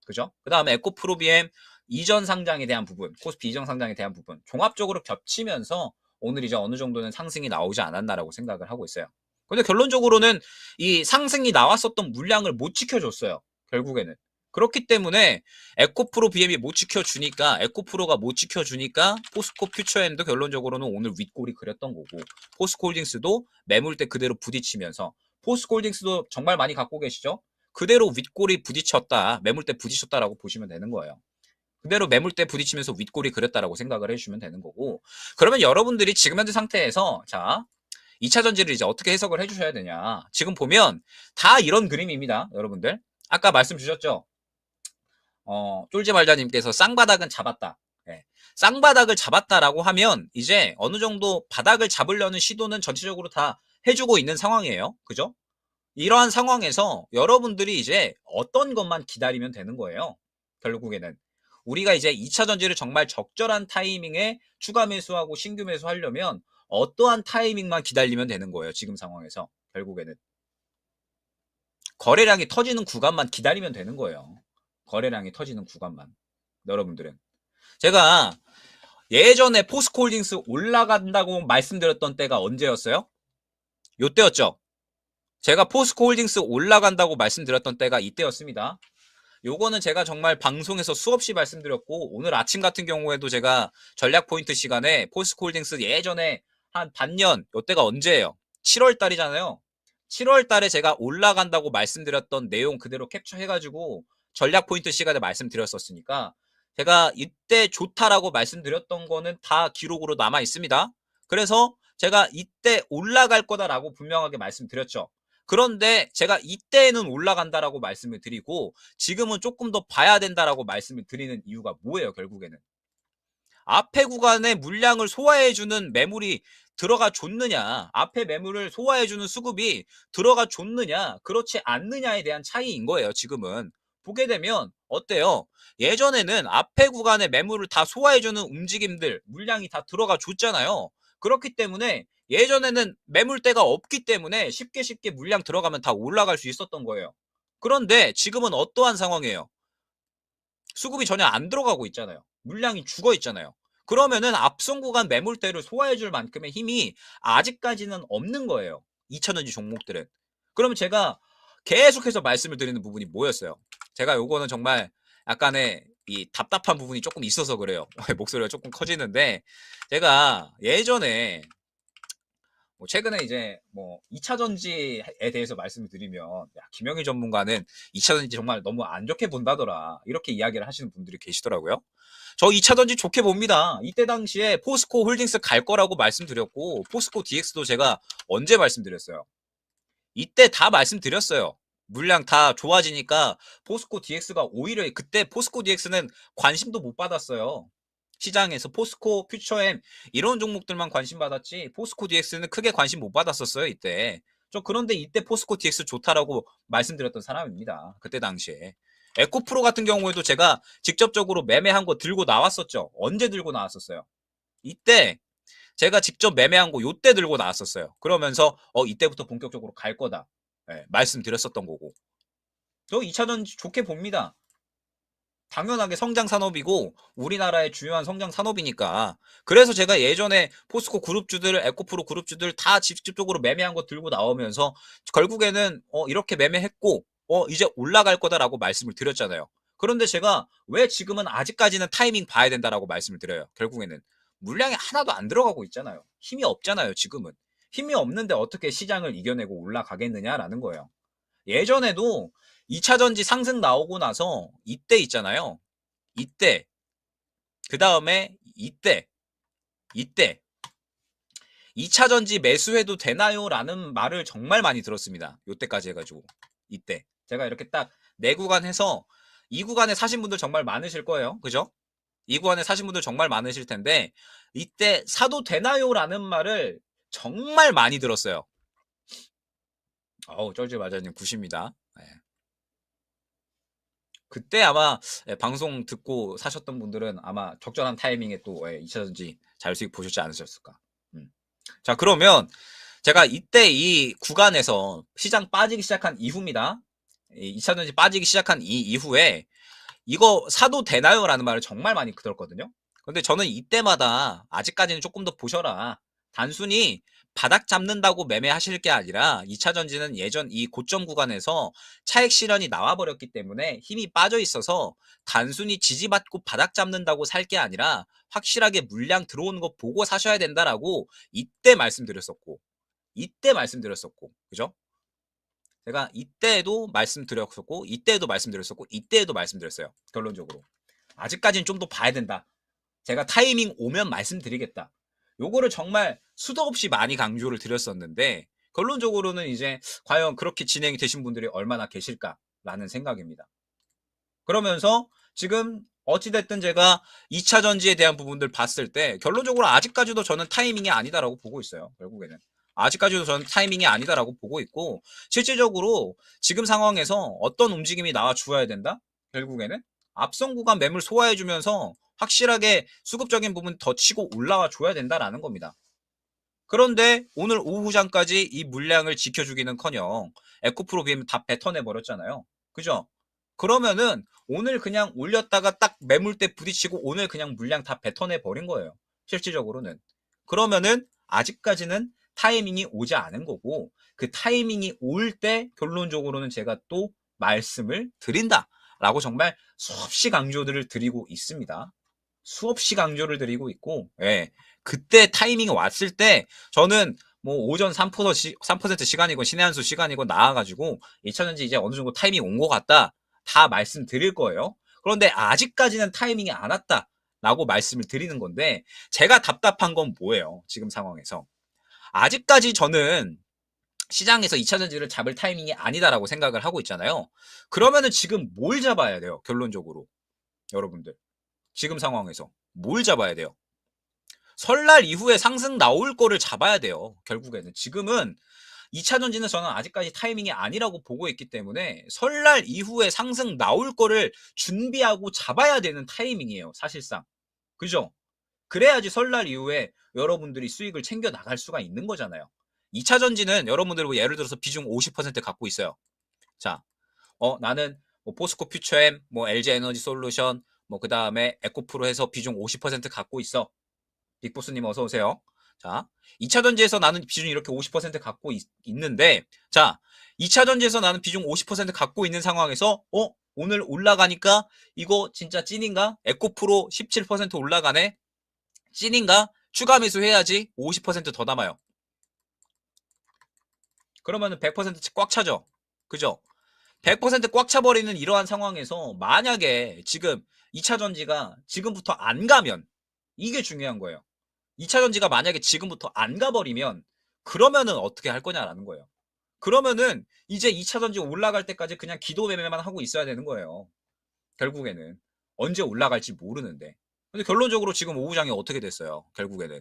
그죠? 그 다음에 에코프로비엠 이전 상장에 대한 부분, 코스피 이전 상장에 대한 부분 종합적으로 겹치면서 오늘 이제 어느 정도는 상승이 나오지 않았나라고 생각을 하고 있어요. 근데 결론적으로는 이 상승이 나왔었던 물량을 못 지켜줬어요. 결국에는. 그렇기 때문에 에코프로 BM이 못 지켜주니까, 에코프로가 못 지켜주니까 포스코 퓨처엠도 결론적으로는 오늘 윗골이 그렸던 거고, 포스코홀딩스도 매물대 그대로 부딪히면서, 포스코홀딩스도 정말 많이 갖고 계시죠? 그대로 윗골이 부딪혔다, 매물대 부딪혔다라고 보시면 되는 거예요. 그대로 매물대 부딪히면서 윗골이 그렸다라고 생각을 해주시면 되는 거고, 그러면 여러분들이 지금 현재 상태에서 자 2차 전지를 이제 어떻게 해석을 해주셔야 되냐. 지금 보면 다 이런 그림입니다, 여러분들. 아까 말씀 주셨죠? 쫄지말자님께서 쌍바닥은 잡았다. 네. 쌍바닥을 잡았다라고 하면 이제 어느 정도 바닥을 잡으려는 시도는 전체적으로 다 해주고 있는 상황이에요. 그죠? 이러한 상황에서 여러분들이 이제 어떤 것만 기다리면 되는 거예요. 결국에는. 우리가 이제 2차 전지를 정말 적절한 타이밍에 추가 매수하고 신규 매수하려면 어떠한 타이밍만 기다리면 되는 거예요. 지금 상황에서. 결국에는. 거래량이 터지는 구간만 기다리면 되는 거예요. 거래량이 터지는 구간만. 여러분들은. 제가 예전에 포스코홀딩스 올라간다고 말씀드렸던 때가 언제였어요? 요때였죠. 제가 포스코홀딩스 올라간다고 말씀드렸던 때가 이때였습니다. 요거는 제가 정말 방송에서 수없이 말씀드렸고, 오늘 아침 같은 경우에도 제가 전략 포인트 시간에 포스코홀딩스 예전에 한 반년, 요때가 언제예요? 7월 달이잖아요. 7월 달에 제가 올라간다고 말씀드렸던 내용 그대로 캡처해가지고 전략 포인트 시간에 말씀드렸었으니까, 제가 이때 좋다라고 말씀드렸던 거는 다 기록으로 남아 있습니다. 그래서 제가 이때 올라갈 거다라고 분명하게 말씀드렸죠. 그런데 제가 이때는 올라간다라고 말씀을 드리고 지금은 조금 더 봐야 된다라고 말씀을 드리는 이유가 뭐예요? 결국에는 앞에 구간에 물량을 소화해주는 매물이 들어가 줬느냐, 앞에 매물을 소화해주는 수급이 들어가 줬느냐, 그렇지 않느냐에 대한 차이인 거예요. 지금은 보게 되면 어때요? 예전에는 앞에 구간에 매물을 다 소화해주는 움직임들, 물량이 다 들어가 줬잖아요. 그렇기 때문에 예전에는 매물대가 없기 때문에 쉽게 물량 들어가면 다 올라갈 수 있었던 거예요. 그런데 지금은 어떠한 상황이에요? 수급이 전혀 안 들어가고 있잖아요. 물량이 죽어 있잖아요. 그러면은 앞선 구간 매물대를 소화해줄 만큼의 힘이 아직까지는 없는 거예요. 2차전지 종목들은. 그러면 제가 계속해서 말씀을 드리는 부분이 뭐였어요? 제가 요거는 정말 약간의 이 답답한 부분이 조금 있어서 그래요. 목소리가 조금 커지는데, 제가 예전에 뭐 최근에 이제 뭐 2차 전지에 대해서 말씀을 드리면, 야, 김영희 전문가는 2차 전지 정말 너무 안 좋게 본다더라, 이렇게 이야기를 하시는 분들이 계시더라고요. 저 2차 전지 좋게 봅니다. 이때 당시에 포스코 홀딩스 갈 거라고 말씀드렸고, 포스코 DX도 제가 언제 말씀드렸어요? 이때 다 말씀드렸어요. 물량 다 좋아지니까 포스코 DX가 오히려, 그때 포스코 DX는 관심도 못 받았어요. 시장에서 포스코, 퓨처엠 이런 종목들만 관심 받았지 포스코 DX는 크게 관심 못 받았었어요. 이때. 그런데 이때 포스코 DX 좋다라고 말씀드렸던 사람입니다. 그때 당시에. 에코프로 같은 경우에도 제가 직접적으로 매매한 거 들고 나왔었죠. 언제 들고 나왔었어요? 이때 제가 직접 매매한 거 요때 들고 나왔었어요. 그러면서 이때부터 본격적으로 갈 거다, 말씀드렸었던 거고. 저 2차전지 좋게 봅니다. 당연하게 성장 산업이고 우리나라의 중요한 성장 산업이니까. 그래서 제가 예전에 포스코 그룹주들, 에코프로 그룹주들 다 직접적으로 매매한 거 들고 나오면서 결국에는 이렇게 매매했고 이제 올라갈 거다라고 말씀을 드렸잖아요. 그런데 제가 왜 지금은 아직까지는 타이밍 봐야 된다라고 말씀을 드려요. 결국에는 물량이 하나도 안 들어가고 있잖아요. 힘이 없잖아요, 지금은. 힘이 없는데 어떻게 시장을 이겨내고 올라가겠느냐라는 거예요. 예전에도 2차 전지 상승 나오고 나서 이때 있잖아요. 이때, 그 다음에 이때 2차 전지 매수해도 되나요? 라는 말을 정말 많이 들었습니다. 요때까지 해가지고 이때 제가 이렇게 딱 네 구간 해서 이 구간에 사신 분들 정말 많으실 거예요. 그죠? 이 구간에 사신 분들 정말 많으실 텐데 이때 사도 되나요? 라는 말을 정말 많이 들었어요. 어우, 쩔쩔맞아님 굿입니다. 네. 그때 아마 방송 듣고 사셨던 분들은 아마 적절한 타이밍에 또 2차 전지 잘 수익 보셨지 않으셨을까. 자, 그러면 제가 이때 이 구간에서 시장 빠지기 시작한 이후입니다. 2차 전지 빠지기 시작한 이 이후에 이거 사도 되나요? 라는 말을 정말 많이 들었거든요. 근데 저는 이때마다 아직까지는 조금 더 보셔라. 단순히 바닥 잡는다고 매매하실 게 아니라 2차 전지는 예전 이 고점 구간에서 차익 실현이 나와버렸기 때문에 힘이 빠져 있어서 단순히 지지받고 바닥 잡는다고 살 게 아니라 확실하게 물량 들어오는 거 보고 사셔야 된다라고 이때 말씀드렸었고 그죠? 제가 이때에도 말씀드렸었고 이때에도 말씀드렸었고 이때에도 말씀드렸어요. 결론적으로 아직까지는 좀 더 봐야 된다. 제가 타이밍 오면 말씀드리겠다. 요거를 정말 수도 없이 많이 강조를 드렸었는데 결론적으로는 이제 과연 그렇게 진행이 되신 분들이 얼마나 계실까라는 생각입니다. 그러면서 지금 어찌됐든 제가 2차 전지에 대한 부분들 봤을 때 결론적으로 아직까지도 저는 타이밍이 아니다라고 보고 있어요. 결국에는. 아직까지도 저는 타이밍이 아니다라고 보고 있고 실질적으로 지금 상황에서 어떤 움직임이 나와 주어야 된다? 결국에는 앞선 구간 매물 소화해주면서 확실하게 수급적인 부분 더 치고 올라와 줘야 된다라는 겁니다. 그런데 오늘 오후장까지 이 물량을 지켜주기는커녕 에코프로 비엠 다 뱉어내 버렸잖아요. 그죠? 그러면은 오늘 그냥 올렸다가 딱 매물대 부딪히고 오늘 그냥 물량 다 뱉어내 버린 거예요. 실질적으로는. 그러면은 아직까지는 타이밍이 오지 않은 거고 그 타이밍이 올 때 결론적으로는 제가 또 말씀을 드린다라고 정말 수없이 강조들을 드리고 있습니다. 수없이 강조를 드리고 있고 예. 그때 타이밍이 왔을 때 저는 뭐 오전 3% 시간이고 신의 한수 시간이고 나와가지고 2차전지 이제 어느 정도 타이밍 온 것 같다 다 말씀드릴 거예요. 그런데 아직까지는 타이밍이 안 왔다 라고 말씀을 드리는 건데 제가 답답한 건 뭐예요? 지금 상황에서 아직까지 저는 시장에서 2차전지를 잡을 타이밍이 아니다라고 생각을 하고 있잖아요. 그러면은 지금 뭘 잡아야 돼요? 결론적으로 여러분들 지금 상황에서 뭘 잡아야 돼요? 설날 이후에 상승 나올 거를 잡아야 돼요. 결국에는 지금은 2차 전지는 저는 아직까지 타이밍이 아니라고 보고 있기 때문에 설날 이후에 상승 나올 거를 준비하고 잡아야 되는 타이밍이에요. 사실상. 그죠? 그래야지 설날 이후에 여러분들이 수익을 챙겨 나갈 수가 있는 거잖아요. 2차 전지는 여러분들 뭐 예를 들어서 비중 50% 갖고 있어요. 자, 나는 뭐 포스코 퓨처엠, 뭐 LG 에너지 솔루션, 뭐 그 다음에 에코프로 해서 비중 50% 갖고 있어. 빅보스님 어서 오세요. 자, 2차 전지에서 나는 비중 이렇게 50% 갖고 있는데, 자, 2차 전지에서 나는 비중 50% 갖고 있는 상황에서, 오늘 올라가니까 이거 진짜 찐인가? 에코프로 17% 올라가네? 찐인가? 추가 매수해야지 50%더 남아요. 그러면은 100% 꽉 차죠? 그죠? 100% 꽉 차버리는 이러한 상황에서 만약에 지금 2차 전지가 지금부터 안 가면 이게 중요한 거예요. 2차 전지가 만약에 지금부터 안 가버리면 그러면은 어떻게 할 거냐라는 거예요. 그러면은 이제 2차 전지 올라갈 때까지 그냥 기도 매매만 하고 있어야 되는 거예요. 결국에는 언제 올라갈지 모르는데. 근데 결론적으로 지금 오후장이 어떻게 됐어요? 결국에는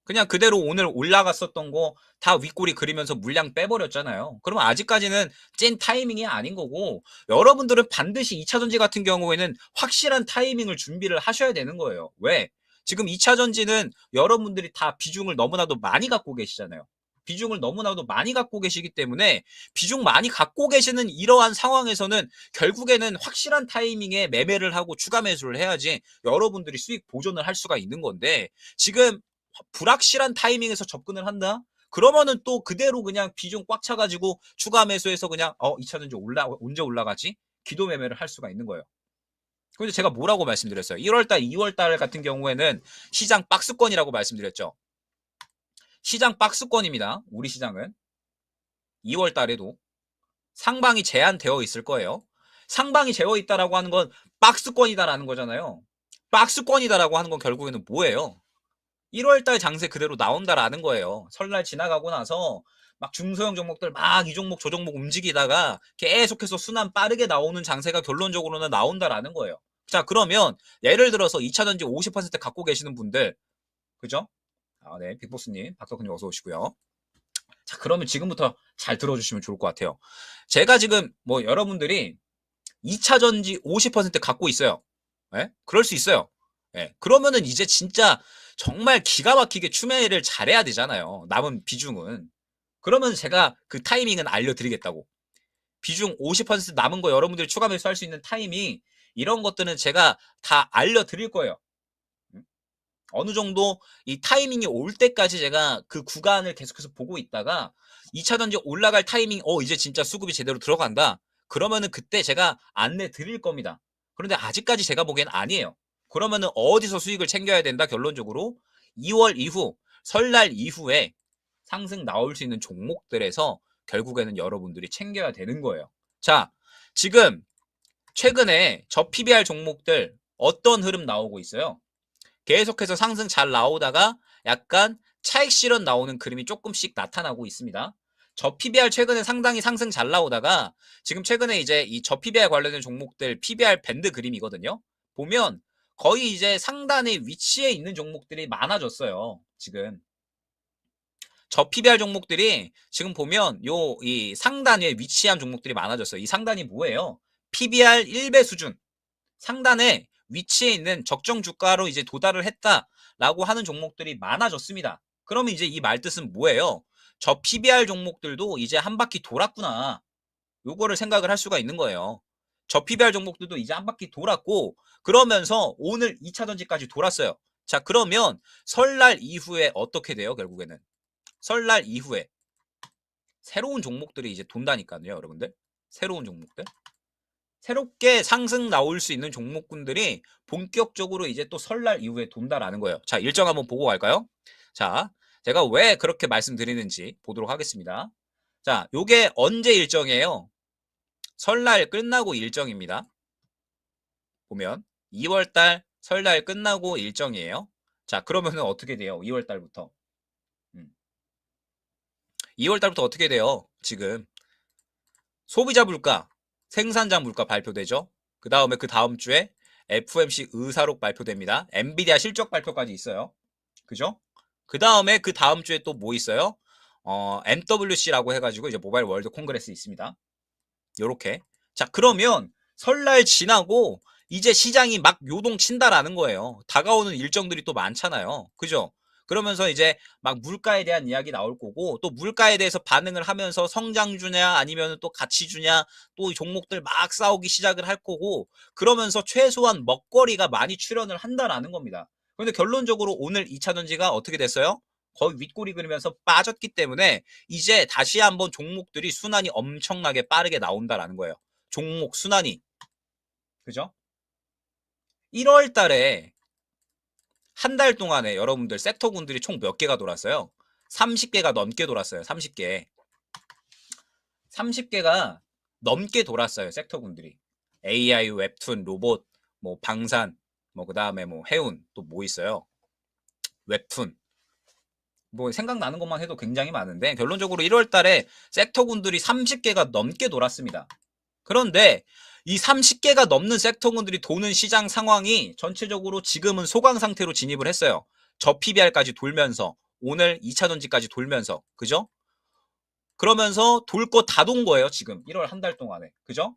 그냥 그대로 오늘 올라갔었던 거 다 윗꼬리 그리면서 물량 빼버렸잖아요. 그러면 아직까지는 찐 타이밍이 아닌 거고 여러분들은 반드시 2차 전지 같은 경우에는 확실한 타이밍을 준비를 하셔야 되는 거예요. 왜? 지금 2차 전지는 여러분들이 다 비중을 너무나도 많이 갖고 계시잖아요. 비중을 너무나도 많이 갖고 계시기 때문에 비중 많이 갖고 계시는 이러한 상황에서는 결국에는 확실한 타이밍에 매매를 하고 추가 매수를 해야지 여러분들이 수익 보존을 할 수가 있는 건데 지금 불확실한 타이밍에서 접근을 한다? 그러면은 또 그대로 그냥 비중 꽉 차가지고 추가 매수해서 그냥 2차 전지 언제 올라가지? 기도 매매를 할 수가 있는 거예요. 근데 제가 뭐라고 말씀드렸어요? 1월달, 2월달 같은 경우에는 시장 박스권이라고 말씀드렸죠. 시장 박스권입니다. 우리 시장은 2월달에도 상방이 제한되어 있을 거예요. 상방이 되어 있다라고 하는 건 박스권이다라는 거잖아요. 박스권이다라고 하는 건 결국에는 뭐예요? 1월달 장세 그대로 나온다라는 거예요. 설날 지나가고 나서 막 중소형 종목들 막 이 종목 저 종목 움직이다가 계속해서 순환 빠르게 나오는 장세가 결론적으로는 나온다라는 거예요. 자, 그러면 예를 들어서 2차전지 50% 갖고 계시는 분들, 그죠? 아, 네, 빅보스님, 박덕훈님 어서 오시고요. 자, 그러면 지금부터 잘 들어주시면 좋을 것 같아요. 제가 지금 뭐 여러분들이 2차전지 50% 갖고 있어요. 예? 그럴 수 있어요. 예. 그러면은 이제 진짜 정말 기가 막히게 추매를 잘해야 되잖아요. 남은 비중은. 그러면 제가 그 타이밍은 알려드리겠다고. 비중 50% 남은 거 여러분들이 추가 매수할 수 있는 타이밍, 이런 것들은 제가 다 알려드릴 거예요. 어느 정도 이 타이밍이 올 때까지 제가 그 구간을 계속해서 보고 있다가 2차전지 올라갈 타이밍, 이제 진짜 수급이 제대로 들어간다. 그러면은 그때 제가 안내 드릴 겁니다. 그런데 아직까지 제가 보기엔 아니에요. 그러면은 어디서 수익을 챙겨야 된다? 결론적으로 2월 이후, 설날 이후에 상승 나올 수 있는 종목들에서 결국에는 여러분들이 챙겨야 되는 거예요. 자, 지금 최근에 저 PBR 종목들 어떤 흐름 나오고 있어요? 계속해서 상승 잘 나오다가 약간 차익 실현 나오는 그림이 조금씩 나타나고 있습니다. 저 PBR 최근에 상당히 상승 잘 나오다가 지금 최근에 이제 이 저 PBR 관련된 종목들 PBR 밴드 그림이거든요. 보면 거의 이제 상단에 위치해 있는 종목들이 많아졌어요. 지금 저 PBR 종목들이 지금 보면 이 상단에 위치한 종목들이 많아졌어요. 이 상단이 뭐예요? PBR 1배 수준. 상단에 위치해 있는 적정 주가로 이제 도달을 했다라고 하는 종목들이 많아졌습니다. 그러면 이제 이 말뜻은 뭐예요? 저 PBR 종목들도 이제 한 바퀴 돌았구나. 요거를 생각을 할 수가 있는 거예요. 저 PBR 종목들도 이제 한 바퀴 돌았고, 그러면서 오늘 2차전지까지 돌았어요. 자, 그러면 설날 이후에 어떻게 돼요? 결국에는 설날 이후에 새로운 종목들이 이제 돈다니까요, 여러분들. 새로운 종목들. 새롭게 상승 나올 수 있는 종목군들이 본격적으로 이제 또 설날 이후에 돈다라는 거예요. 자, 일정 한번 보고 갈까요? 자, 제가 왜 그렇게 말씀드리는지 보도록 하겠습니다. 자, 요게 언제 일정이에요? 설날 끝나고 일정입니다. 보면 2월달 설날 끝나고 일정이에요. 자, 그러면은 어떻게 돼요? 2월달부터. 2월달부터 어떻게 돼요? 지금 소비자 물가, 생산자 물가 발표되죠. 그 다음에 그 다음 주에 FOMC 의사록 발표됩니다. 엔비디아 실적 발표까지 있어요. 그죠? 그 다음에 그 다음 주에 또 뭐 있어요? MWC라고 해가지고 이제 모바일 월드 콩그레스 있습니다. 요렇게. 자, 그러면 설날 지나고 이제 시장이 막 요동친다라는 거예요. 다가오는 일정들이 또 많잖아요. 그죠? 그러면서 이제 막 물가에 대한 이야기 나올 거고, 또 물가에 대해서 반응을 하면서 성장주냐 아니면 또 가치주냐, 또 종목들 막 싸우기 시작을 할 거고, 그러면서 최소한 먹거리가 많이 출현을 한다라는 겁니다. 그런데 결론적으로 오늘 2차전지가 어떻게 됐어요? 거의 윗꼬리 그리면서 빠졌기 때문에 이제 다시 한번 종목들이 순환이 엄청나게 빠르게 나온다라는 거예요. 종목 순환이. 그죠? 1월 달에 한 달 동안에 여러분들 섹터군들이 총 몇 개가 돌았어요? 30개가 넘게 돌았어요. 30개. 30개가 넘게 돌았어요. 섹터군들이. AI, 웹툰, 로봇, 뭐 방산, 뭐 그다음에 뭐 해운, 또 뭐 있어요? 웹툰. 뭐 생각나는 것만 해도 굉장히 많은데 결론적으로 1월 달에 섹터군들이 30개가 넘게 돌았습니다. 그런데 이 30개가 넘는 섹터군들이 도는 시장 상황이 전체적으로 지금은 소강 상태로 진입을 했어요. 저 PBR까지 돌면서 오늘 2차전지까지 돌면서 그죠? 그러면서 돌 거 다 돈 거예요. 지금 1월 한 달 동안에 그죠?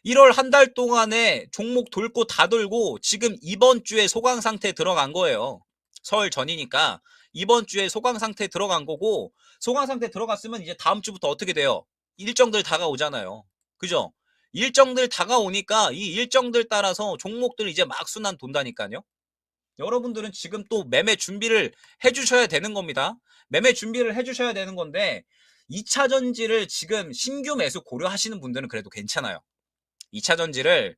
1월 한 달 동안에 종목 돌 거 다 돌고 지금 이번 주에 소강 상태에 들어간 거예요. 설 전이니까 이번 주에 소강 상태에 들어간 거고, 소강 상태에 들어갔으면 이제 다음 주부터 어떻게 돼요? 일정들 다가오잖아요. 그죠? 일정들 다가오니까 이 일정들 따라서 종목들 이제 막 순환 돈다니까요. 여러분들은 지금 또 매매 준비를 해주셔야 되는 겁니다. 매매 준비를 해주셔야 되는 건데 2차 전지를 지금 신규 매수 고려하시는 분들은 그래도 괜찮아요. 2차 전지를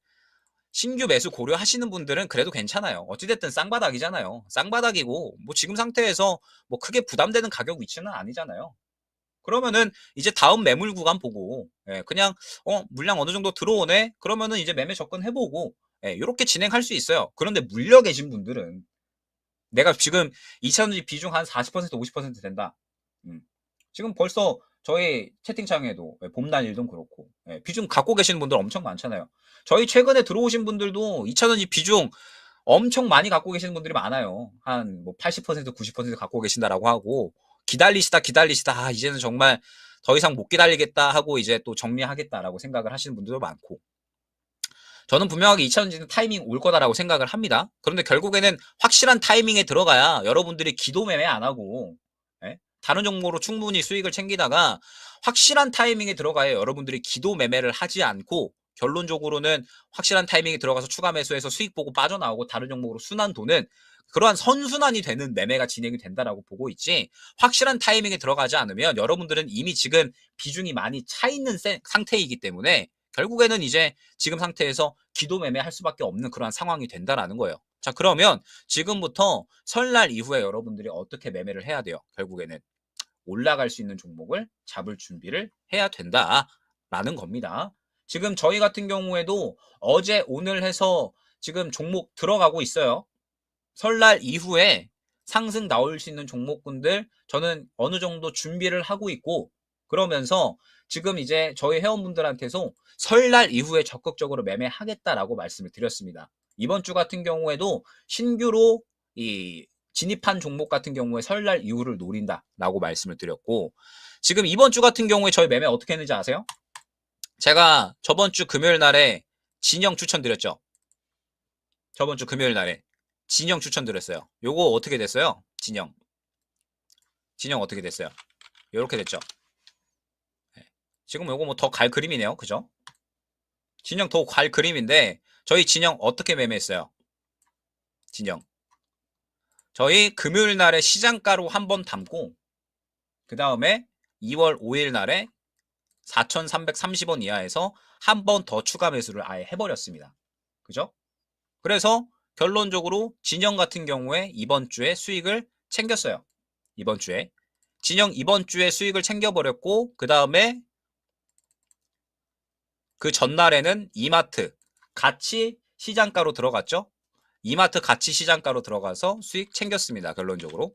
신규 매수 고려하시는 분들은 그래도 괜찮아요. 어찌됐든 쌍바닥이잖아요. 쌍바닥이고 뭐 지금 상태에서 뭐 크게 부담되는 가격 위치는 아니잖아요. 그러면은 이제 다음 매물 구간 보고 그냥 물량 어느 정도 들어오네? 그러면은 이제 매매 접근해보고 요렇게 진행할 수 있어요. 그런데 물려 계신 분들은 내가 지금 2차전지 비중 한 40% 50% 된다. 지금 벌써 저희 채팅창에도 봄날일도 그렇고 비중 갖고 계시는 분들 엄청 많잖아요. 저희 최근에 들어오신 분들도 2차전지 비중 엄청 많이 갖고 계시는 분들이 많아요. 한 뭐 80% 90% 갖고 계신다라고 하고 기다리시다 이제는 정말 더 이상 못 기다리겠다 하고 이제 또 정리하겠다라고 생각을 하시는 분들도 많고, 저는 분명하게 2차전지는 타이밍 올 거다라고 생각을 합니다. 그런데 결국에는 확실한 타이밍에 들어가야 여러분들이 기도 매매 안 하고 다른 종목으로 충분히 수익을 챙기다가 확실한 타이밍에 들어가야 여러분들이 기도 매매를 하지 않고 결론적으로는 확실한 타이밍에 들어가서 추가 매수해서 수익 보고 빠져나오고 다른 종목으로 순환 도는 그러한 선순환이 되는 매매가 진행이 된다라고 보고 있지, 확실한 타이밍에 들어가지 않으면 여러분들은 이미 지금 비중이 많이 차 있는 상태이기 때문에 결국에는 이제 지금 상태에서 기도 매매할 수밖에 없는 그러한 상황이 된다라는 거예요. 자, 그러면 지금부터 설날 이후에 여러분들이 어떻게 매매를 해야 돼요? 결국에는 올라갈 수 있는 종목을 잡을 준비를 해야 된다라는 겁니다. 지금 저희 같은 경우에도 어제 오늘 해서 지금 종목 들어가고 있어요. 설날 이후에 상승 나올 수 있는 종목군들 저는 어느 정도 준비를 하고 있고, 그러면서 지금 이제 저희 회원분들한테서 설날 이후에 적극적으로 매매하겠다라고 말씀을 드렸습니다. 이번 주 같은 경우에도 신규로 이 진입한 종목 같은 경우에 설날 이후를 노린다라고 말씀을 드렸고, 지금 이번 주 같은 경우에 저희 매매 어떻게 했는지 아세요? 제가 저번 주 금요일 날에 진영 추천드렸죠. 저번 주 금요일 날에 진영 추천드렸어요. 요거 어떻게 됐어요? 진영 어떻게 됐어요? 요렇게 됐죠. 지금 요거 뭐 더 갈 그림이네요. 그죠? 진영 더 갈 그림인데 저희 진영 어떻게 매매했어요? 진영 저희 금요일 날에 시장가로 한번 담고 그 다음에 2월 5일 날에 4,330원 이하에서 한 번 더 추가 매수를 아예 해버렸습니다. 그죠? 그래서 결론적으로 진영 같은 경우에 이번 주에 수익을 챙겼어요. 이번 주에 진영 이번 주에 수익을 챙겨버렸고, 그 다음에 그 전날에는 이마트 같이 시장가로 들어갔죠. 이마트 같이 시장가로 들어가서 수익 챙겼습니다. 결론적으로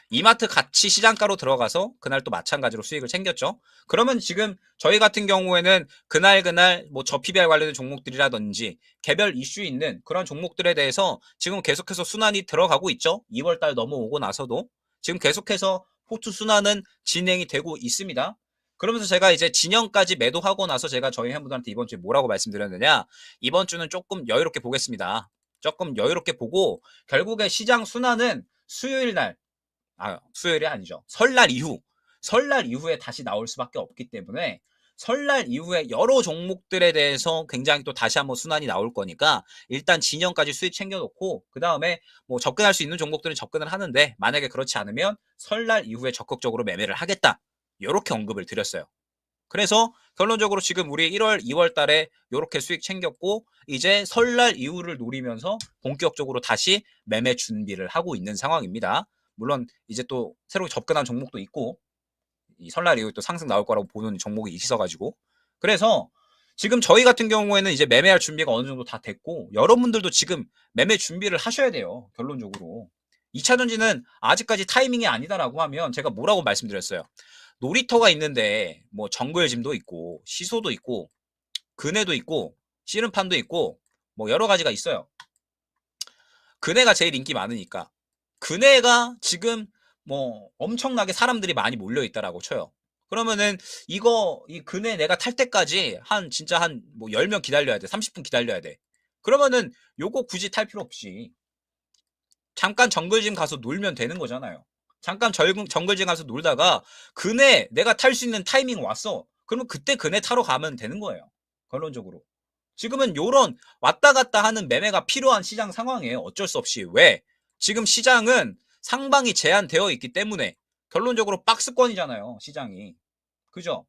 이마트 같이 시장가로 들어가서 그날 또 마찬가지로 수익을 챙겼죠. 그러면 지금 저희 같은 경우에는 그날 뭐 저PBR 관련된 종목들이라든지 개별 이슈 있는 그런 종목들에 대해서 지금 계속해서 순환이 들어가고 있죠. 2월달 넘어오고 나서도 지금 계속해서 포트 순환은 진행이 되고 있습니다. 그러면서 제가 이제 진영까지 매도하고 나서 제가 저희 회원분들한테 이번 주에 뭐라고 말씀드렸느냐, 이번 주는 조금 여유롭게 보겠습니다. 조금 여유롭게 보고 결국에 시장 순환은 수요일 날, 수요일이 아니죠. 설날 이후에 다시 나올 수밖에 없기 때문에 설날 이후에 여러 종목들에 대해서 굉장히 또 다시 한번 순환이 나올 거니까 일단 진영까지 수익 챙겨놓고 그 다음에 뭐 접근할 수 있는 종목들은 접근을 하는데, 만약에 그렇지 않으면 설날 이후에 적극적으로 매매를 하겠다. 이렇게 언급을 드렸어요. 그래서 결론적으로 지금 우리 1월, 2월 달에 이렇게 수익 챙겼고 이제 설날 이후를 노리면서 본격적으로 다시 매매 준비를 하고 있는 상황입니다. 물론 이제 또 새로 접근한 종목도 있고 이 설날 이후에 또 상승 나올 거라고 보는 종목이 있어가지고, 그래서 지금 저희 같은 경우에는 이제 매매할 준비가 어느 정도 다 됐고 여러분들도 지금 매매 준비를 하셔야 돼요. 결론적으로 2차전지는 아직까지 타이밍이 아니다라고 하면 제가 뭐라고 말씀드렸어요? 놀이터가 있는데 뭐 정글짐도 있고 시소도 있고 그네도 있고 씨름판도 있고 뭐 여러 가지가 있어요. 그네가 제일 인기 많으니까 그네가 지금 뭐 엄청나게 사람들이 많이 몰려 있다라고 쳐요. 그러면은 이 그네 내가 탈 때까지 진짜 한 뭐 10명 기다려야 돼. 30분 기다려야 돼. 그러면은 요거 굳이 탈 필요 없이 잠깐 정글짐 가서 놀면 되는 거잖아요. 잠깐 정글짐 가서 놀다가 그네 내가 탈 수 있는 타이밍 왔어. 그러면 그때 그네 타러 가면 되는 거예요. 결론적으로. 지금은 요런 왔다 갔다 하는 매매가 필요한 시장 상황이에요. 어쩔 수 없이. 왜? 지금 시장은 상방이 제한되어 있기 때문에 결론적으로 박스권이잖아요. 시장이. 그죠?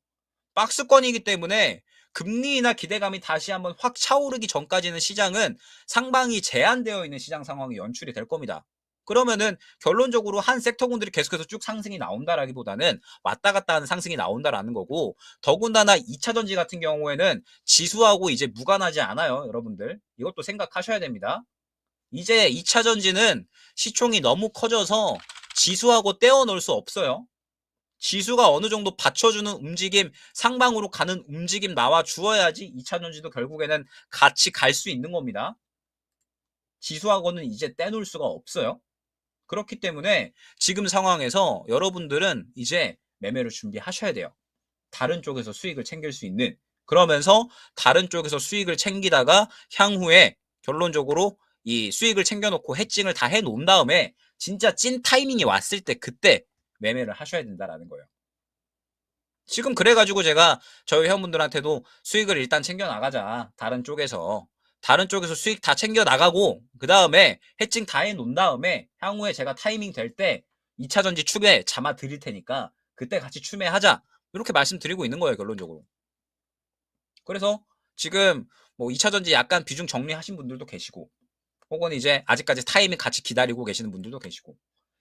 박스권이기 때문에 금리나 기대감이 다시 한번 확 차오르기 전까지는 시장은 상방이 제한되어 있는 시장 상황이 연출이 될 겁니다. 그러면은 결론적으로 한 섹터군들이 계속해서 쭉 상승이 나온다라기보다는 왔다 갔다 하는 상승이 나온다라는 거고, 더군다나 2차 전지 같은 경우에는 지수하고 이제 무관하지 않아요. 여러분들 이것도 생각하셔야 됩니다. 이제 2차 전지는 시총이 너무 커져서 지수하고 떼어 놓을 수 없어요. 지수가 어느 정도 받쳐주는 움직임, 상방으로 가는 움직임 나와 주어야지 2차 전지도 결국에는 같이 갈 수 있는 겁니다. 지수하고는 이제 떼놓을 수가 없어요. 그렇기 때문에 지금 상황에서 여러분들은 이제 매매를 준비하셔야 돼요. 다른 쪽에서 수익을 챙길 수 있는, 그러면서 다른 쪽에서 수익을 챙기다가 향후에 결론적으로 이 수익을 챙겨놓고 해칭을 다 해놓은 다음에 진짜 찐 타이밍이 왔을 때 그때 매매를 하셔야 된다라는 거예요. 지금 그래가지고 제가 저희 회원분들한테도 수익을 일단 챙겨 나가자. 다른 쪽에서 수익 다 챙겨 나가고 그 다음에 해칭 다 해놓은 다음에 향후에 제가 타이밍 될 때 2차 전지 추매 잡아 드릴 테니까 그때 같이 추매하자. 이렇게 말씀드리고 있는 거예요, 결론적으로. 그래서 지금 뭐 2차 전지 약간 비중 정리하신 분들도 계시고, 혹은 이제 아직까지 타이밍 같이 기다리고 계시는 분들도 계시고,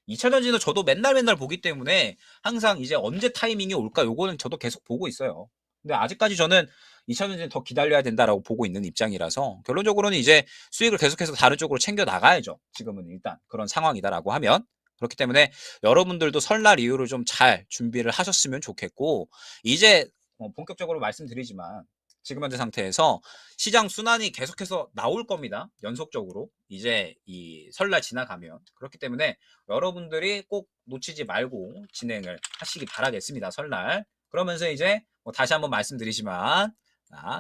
2차 전지는 저도 맨날 보기 때문에 항상 이제 언제 타이밍이 올까 요거는 저도 계속 보고 있어요. 근데 아직까지 저는 2차 전지는 더 기다려야 된다라고 보고 있는 입장이라서 결론적으로는 이제 수익을 계속해서 다른 쪽으로 챙겨 나가야죠. 지금은 일단 그런 상황이다라고 하면. 그렇기 때문에 여러분들도 설날 이후로 좀 잘 준비를 하셨으면 좋겠고, 이제 본격적으로 말씀드리지만 지금 현재 상태에서 시장 순환이 계속해서 나올 겁니다. 연속적으로 이제 이 설날 지나가면. 그렇기 때문에 여러분들이 꼭 놓치지 말고 진행을 하시기 바라겠습니다. 설날. 그러면서 이제 다시 한번 말씀드리지만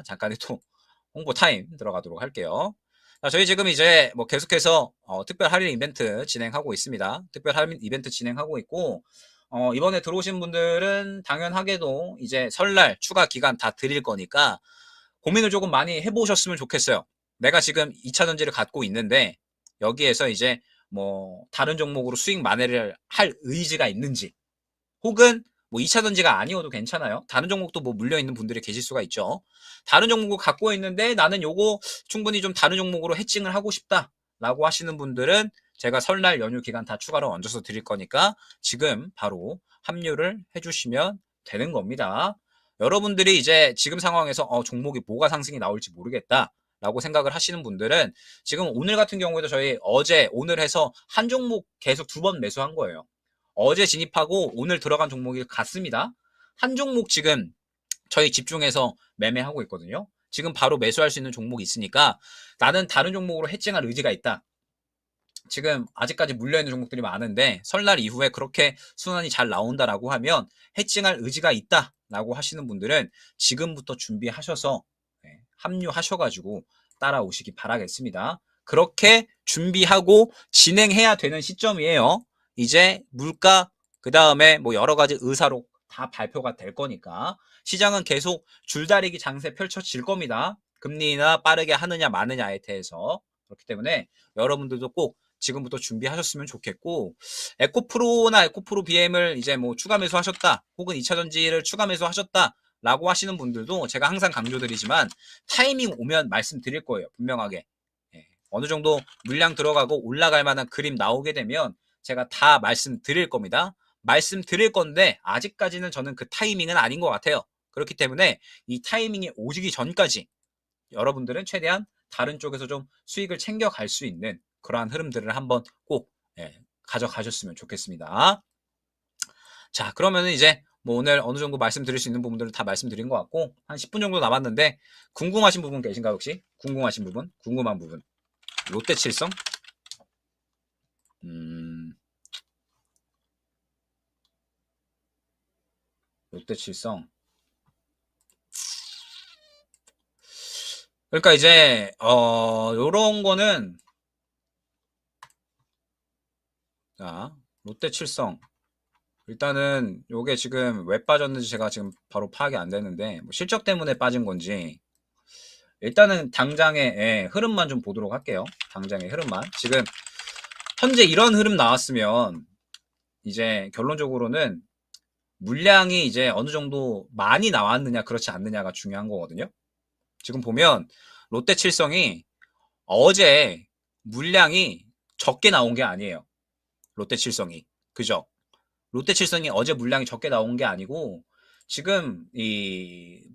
잠깐의 또 홍보 타임 들어가도록 할게요. 자, 저희 지금 이제 계속해서 특별 할인 이벤트 진행하고 있습니다. 특별 할인 이벤트 진행하고 있고, 이번에 들어오신 분들은 당연하게도 이제 설날 추가 기간 다 드릴 거니까 고민을 조금 많이 해보셨으면 좋겠어요. 내가 지금 2차 전지를 갖고 있는데 여기에서 이제 다른 종목으로 수익 만회를 할 의지가 있는지, 혹은 2차 전지가 아니어도 괜찮아요. 다른 종목도 물려있는 분들이 계실 수가 있죠. 다른 종목을 갖고 있는데 나는 요거 충분히 좀 다른 종목으로 해칭을 하고 싶다 라고 하시는 분들은 제가 설날 연휴 기간 다 추가로 얹어서 드릴 거니까 지금 바로 합류를 해주시면 되는 겁니다. 여러분들이 이제 지금 상황에서 종목이 뭐가 상승이 나올지 모르겠다 라고 생각을 하시는 분들은 지금 오늘 같은 경우에도 저희 어제 오늘 해서 한 종목 계속 2번 매수한 거예요. 어제 진입하고 오늘 들어간 종목이 같습니다. 한 종목 지금 저희 집중해서 매매하고 있거든요. 지금 바로 매수할 수 있는 종목이 있으니까 나는 다른 종목으로 해칭할 의지가 있다. 지금 아직까지 물려있는 종목들이 많은데 설날 이후에 그렇게 순환이 잘 나온다라고 하면 해칭할 의지가 있다라고 하시는 분들은 지금부터 준비하셔서 합류하셔가지고 따라오시기 바라겠습니다. 그렇게 준비하고 진행해야 되는 시점이에요. 이제 물가, 그 다음에 여러 가지 의사록 다 발표가 될 거니까 시장은 계속 줄다리기 장세 펼쳐질 겁니다. 금리나 빠르게 하느냐 마느냐에 대해서. 그렇기 때문에 여러분들도 꼭 지금부터 준비하셨으면 좋겠고, 에코프로나 에코프로 BM을 이제 추가 매수하셨다, 혹은 2차 전지를 추가 매수하셨다 라고 하시는 분들도 제가 항상 강조드리지만 타이밍 오면 말씀드릴 거예요. 분명하게. 어느 정도 물량 들어가고 올라갈 만한 그림 나오게 되면 제가 다 말씀드릴 겁니다. 말씀드릴 건데 아직까지는 저는 그 타이밍은 아닌 것 같아요. 그렇기 때문에 이 타이밍이 오기 전까지 여러분들은 최대한 다른 쪽에서 좀 수익을 챙겨갈 수 있는 그러한 흐름들을 한번 꼭 가져가셨으면 좋겠습니다. 자, 그러면은 이제 오늘 어느 정도 말씀드릴 수 있는 부분들을 다 말씀드린 것 같고, 한 10분 정도 남았는데 궁금하신 부분 계신가요? 혹시 궁금하신 부분? 궁금한 부분. 롯데칠성? 롯데칠성. 그러니까 이제 요런 거는, 자, 롯데칠성 일단은 요게 지금 왜 빠졌는지 제가 지금 바로 파악이 안 되는데 실적 때문에 빠진 건지 일단은 당장의 흐름만 좀 보도록 할게요. 당장의 흐름만. 지금 현재 이런 흐름 나왔으면 이제 결론적으로는 물량이 이제 어느 정도 많이 나왔느냐 그렇지 않느냐가 중요한 거거든요. 지금 보면 롯데칠성이 어제 물량이 적게 나온 게 아니에요. 롯데칠성이. 그죠? 롯데칠성이 어제 물량이 적게 나온 게 아니고 지금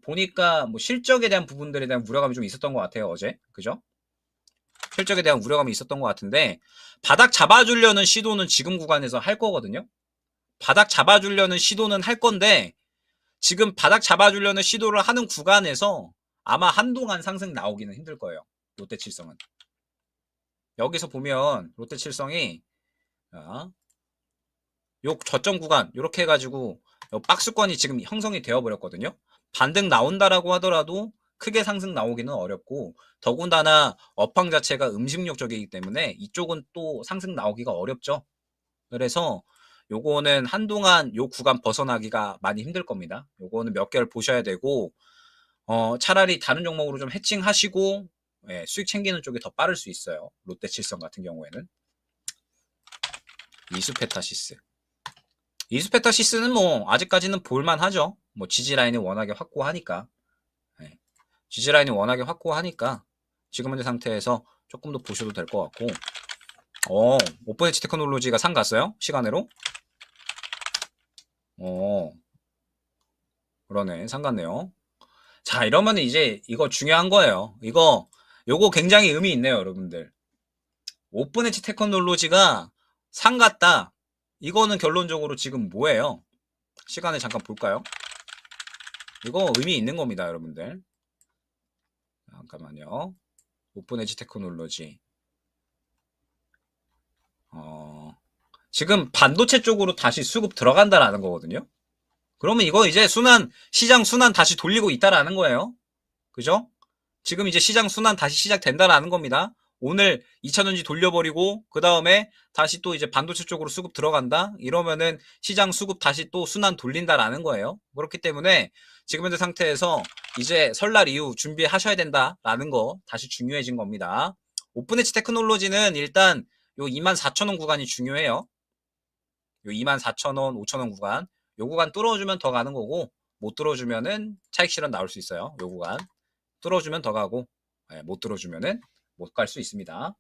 보니까 뭐 실적에 대한 부분들에 대한 우려감이 좀 있었던 것 같아요. 어제. 그죠? 실적에 대한 우려감이 있었던 것 같은데 바닥 잡아주려는 시도는 지금 구간에서 할 거거든요. 바닥 잡아주려는 시도는 할 건데 지금 바닥 잡아주려는 시도를 하는 구간에서 아마 한동안 상승 나오기는 힘들 거예요. 롯데칠성은. 여기서 보면 롯데칠성이 요 저점 구간 이렇게 해가지고 박스권이 지금 형성이 되어 버렸거든요. 반등 나온다라고 하더라도 크게 상승 나오기는 어렵고 더군다나 업황 자체가 음식료 쪽이기 때문에 이쪽은 또 상승 나오기가 어렵죠. 그래서 요거는 한동안 요 구간 벗어나기가 많이 힘들 겁니다. 요거는 몇 개월 보셔야 되고 차라리 다른 종목으로 좀 해칭하시고 수익 챙기는 쪽이 더 빠를 수 있어요. 롯데칠성 같은 경우에는. 이수페타시스. 이수페타시스는 뭐 아직까지는 볼만하죠. 뭐 지지라인이 워낙에 확고하니까. 지지라인이 워낙에 확고하니까 지금 현재 상태에서 조금 더 보셔도 될 것 같고. 오픈 엣지 테크놀로지가 상 갔어요? 시간으로? 그러네. 상 갔네요. 자, 이러면 이제 이거 중요한 거예요. 요거 굉장히 의미 있네요, 여러분들. 오픈 엣지 테크놀로지가 상 갔다. 이거는 결론적으로 지금 뭐예요? 시간을 잠깐 볼까요? 이거 의미 있는 겁니다, 여러분들. 잠깐만요. 오픈 엣지 테크놀로지. 지금 반도체 쪽으로 다시 수급 들어간다라는 거거든요. 그러면 이거 이제 시장 순환 다시 돌리고 있다라는 거예요. 그죠? 지금 이제 시장 순환 다시 시작된다라는 겁니다. 오늘 2차전지 돌려버리고 그 다음에 다시 또 이제 반도체 쪽으로 수급 들어간다? 이러면은 시장 수급 다시 또 순환 돌린다라는 거예요. 그렇기 때문에 지금 현재 상태에서 이제 설날 이후 준비하셔야 된다라는 거 다시 중요해진 겁니다. 오픈 엣지 테크놀로지는 일단 요 24,000원 구간이 중요해요. 요 24,000원, 5,000원 구간. 요 구간 뚫어주면 더 가는 거고 못 뚫어주면은 차익 실현 나올 수 있어요. 요 구간. 뚫어주면 더 가고 못 뚫어주면은 못 갈 수 있습니다.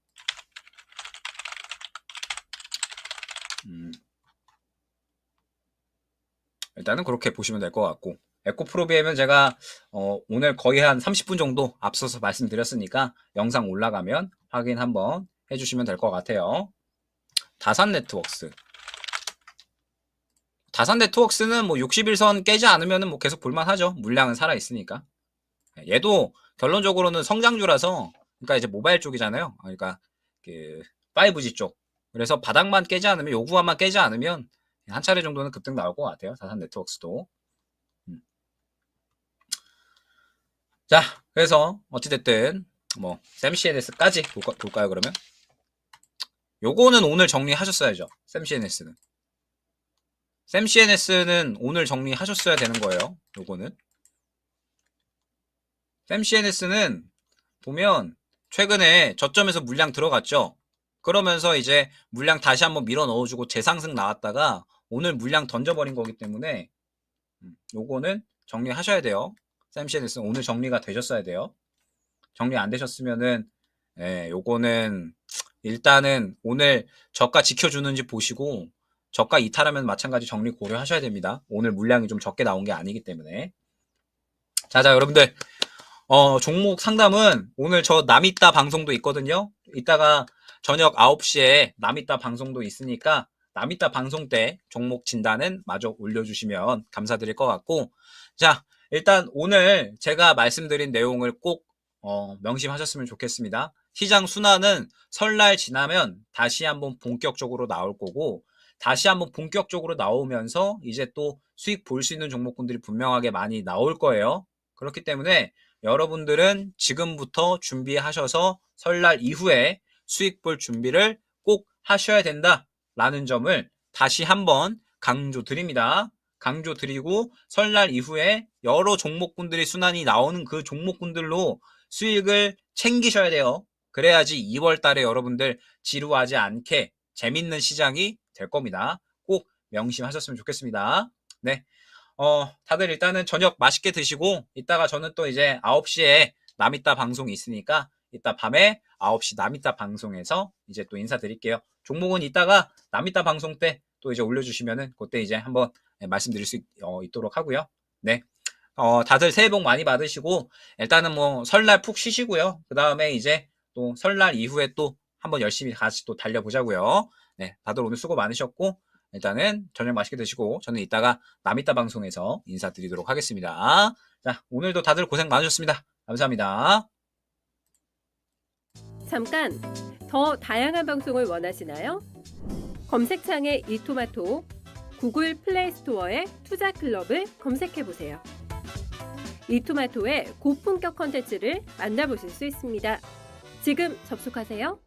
일단은 그렇게 보시면 될 것 같고 에코프로비엠은 제가 오늘 거의 한 30분 정도 앞서서 말씀드렸으니까 영상 올라가면 확인 한번 해주시면 될 것 같아요. 다산네트웍스. 다산네트웍스는 뭐 61선 깨지 않으면 뭐 계속 볼만하죠. 물량은 살아있으니까. 얘도 결론적으로는 성장주라서 그러니까 이제 모바일 쪽이잖아요. 그러니까 그 5G 쪽. 그래서 바닥만 깨지 않으면 요 구간만 깨지 않으면 한 차례 정도는 급등 나올 것 같아요. 다산네트웍스도. 자, 그래서 어찌됐든 뭐 샘CNS까지 볼까요 그러면? 요거는 오늘 정리하셨어야죠. 샘CNS는. 샘CNS는 오늘 정리하셨어야 되는 거예요. 요거는. 샘CNS는 보면 최근에 저점에서 물량 들어갔죠. 그러면서 이제 물량 다시 한번 밀어 넣어주고 재상승 나왔다가 오늘 물량 던져버린 거기 때문에 요거는 정리하셔야 돼요. 샘CNS는 오늘 정리가 되셨어야 돼요. 정리 안 되셨으면은 요거는 일단은 오늘 저가 지켜주는지 보시고 저가 이탈하면 마찬가지 정리 고려하셔야 됩니다. 오늘 물량이 좀 적게 나온 게 아니기 때문에. 자, 여러분들 종목 상담은 오늘 저 남이따 방송도 있거든요. 이따가 저녁 9시에 남이따 방송도 있으니까 남이따 방송 때 종목 진단은 마저 올려주시면 감사드릴 것 같고, 자, 일단 오늘 제가 말씀드린 내용을 꼭 명심하셨으면 좋겠습니다. 시장 순환은 설날 지나면 다시 한번 본격적으로 나올 거고, 다시 한번 본격적으로 나오면서 이제 또 수익 볼 수 있는 종목군들이 분명하게 많이 나올 거예요. 그렇기 때문에 여러분들은 지금부터 준비하셔서 설날 이후에 수익 볼 준비를 꼭 하셔야 된다라는 점을 다시 한번 강조드립니다. 강조드리고 설날 이후에 여러 종목군들이 순환이 나오는 그 종목군들로 수익을 챙기셔야 돼요. 그래야지 2월 달에 여러분들 지루하지 않게 재밌는 시장이 될 겁니다. 꼭 명심하셨으면 좋겠습니다. 네. 다들 일단은 저녁 맛있게 드시고 이따가 저는 또 이제 9시에 남이따 방송이 있으니까 이따 밤에 9시 남이따 방송에서 이제 또 인사드릴게요. 종목은 이따가 남이따 방송 때 또 이제 올려주시면은 그때 이제 한번 말씀드릴 수 있도록 하고요. 네. 다들 새해 복 많이 받으시고 일단은 뭐 설날 푹 쉬시고요. 그 다음에 이제 또 설날 이후에 또 한번 열심히 같이 또 달려보자고요. 네, 다들 오늘 수고 많으셨고 일단은 저녁 맛있게 드시고 저는 이따가 남이따 방송에서 인사드리도록 하겠습니다. 자, 오늘도 다들 고생 많으셨습니다. 감사합니다. 잠깐, 더 다양한 방송을 원하시나요? 검색창에 이토마토, 구글 플레이 스토어에 투자클럽을 검색해보세요. 이토마토의 고품격 컨텐츠를 만나보실 수 있습니다. 지금 접속하세요.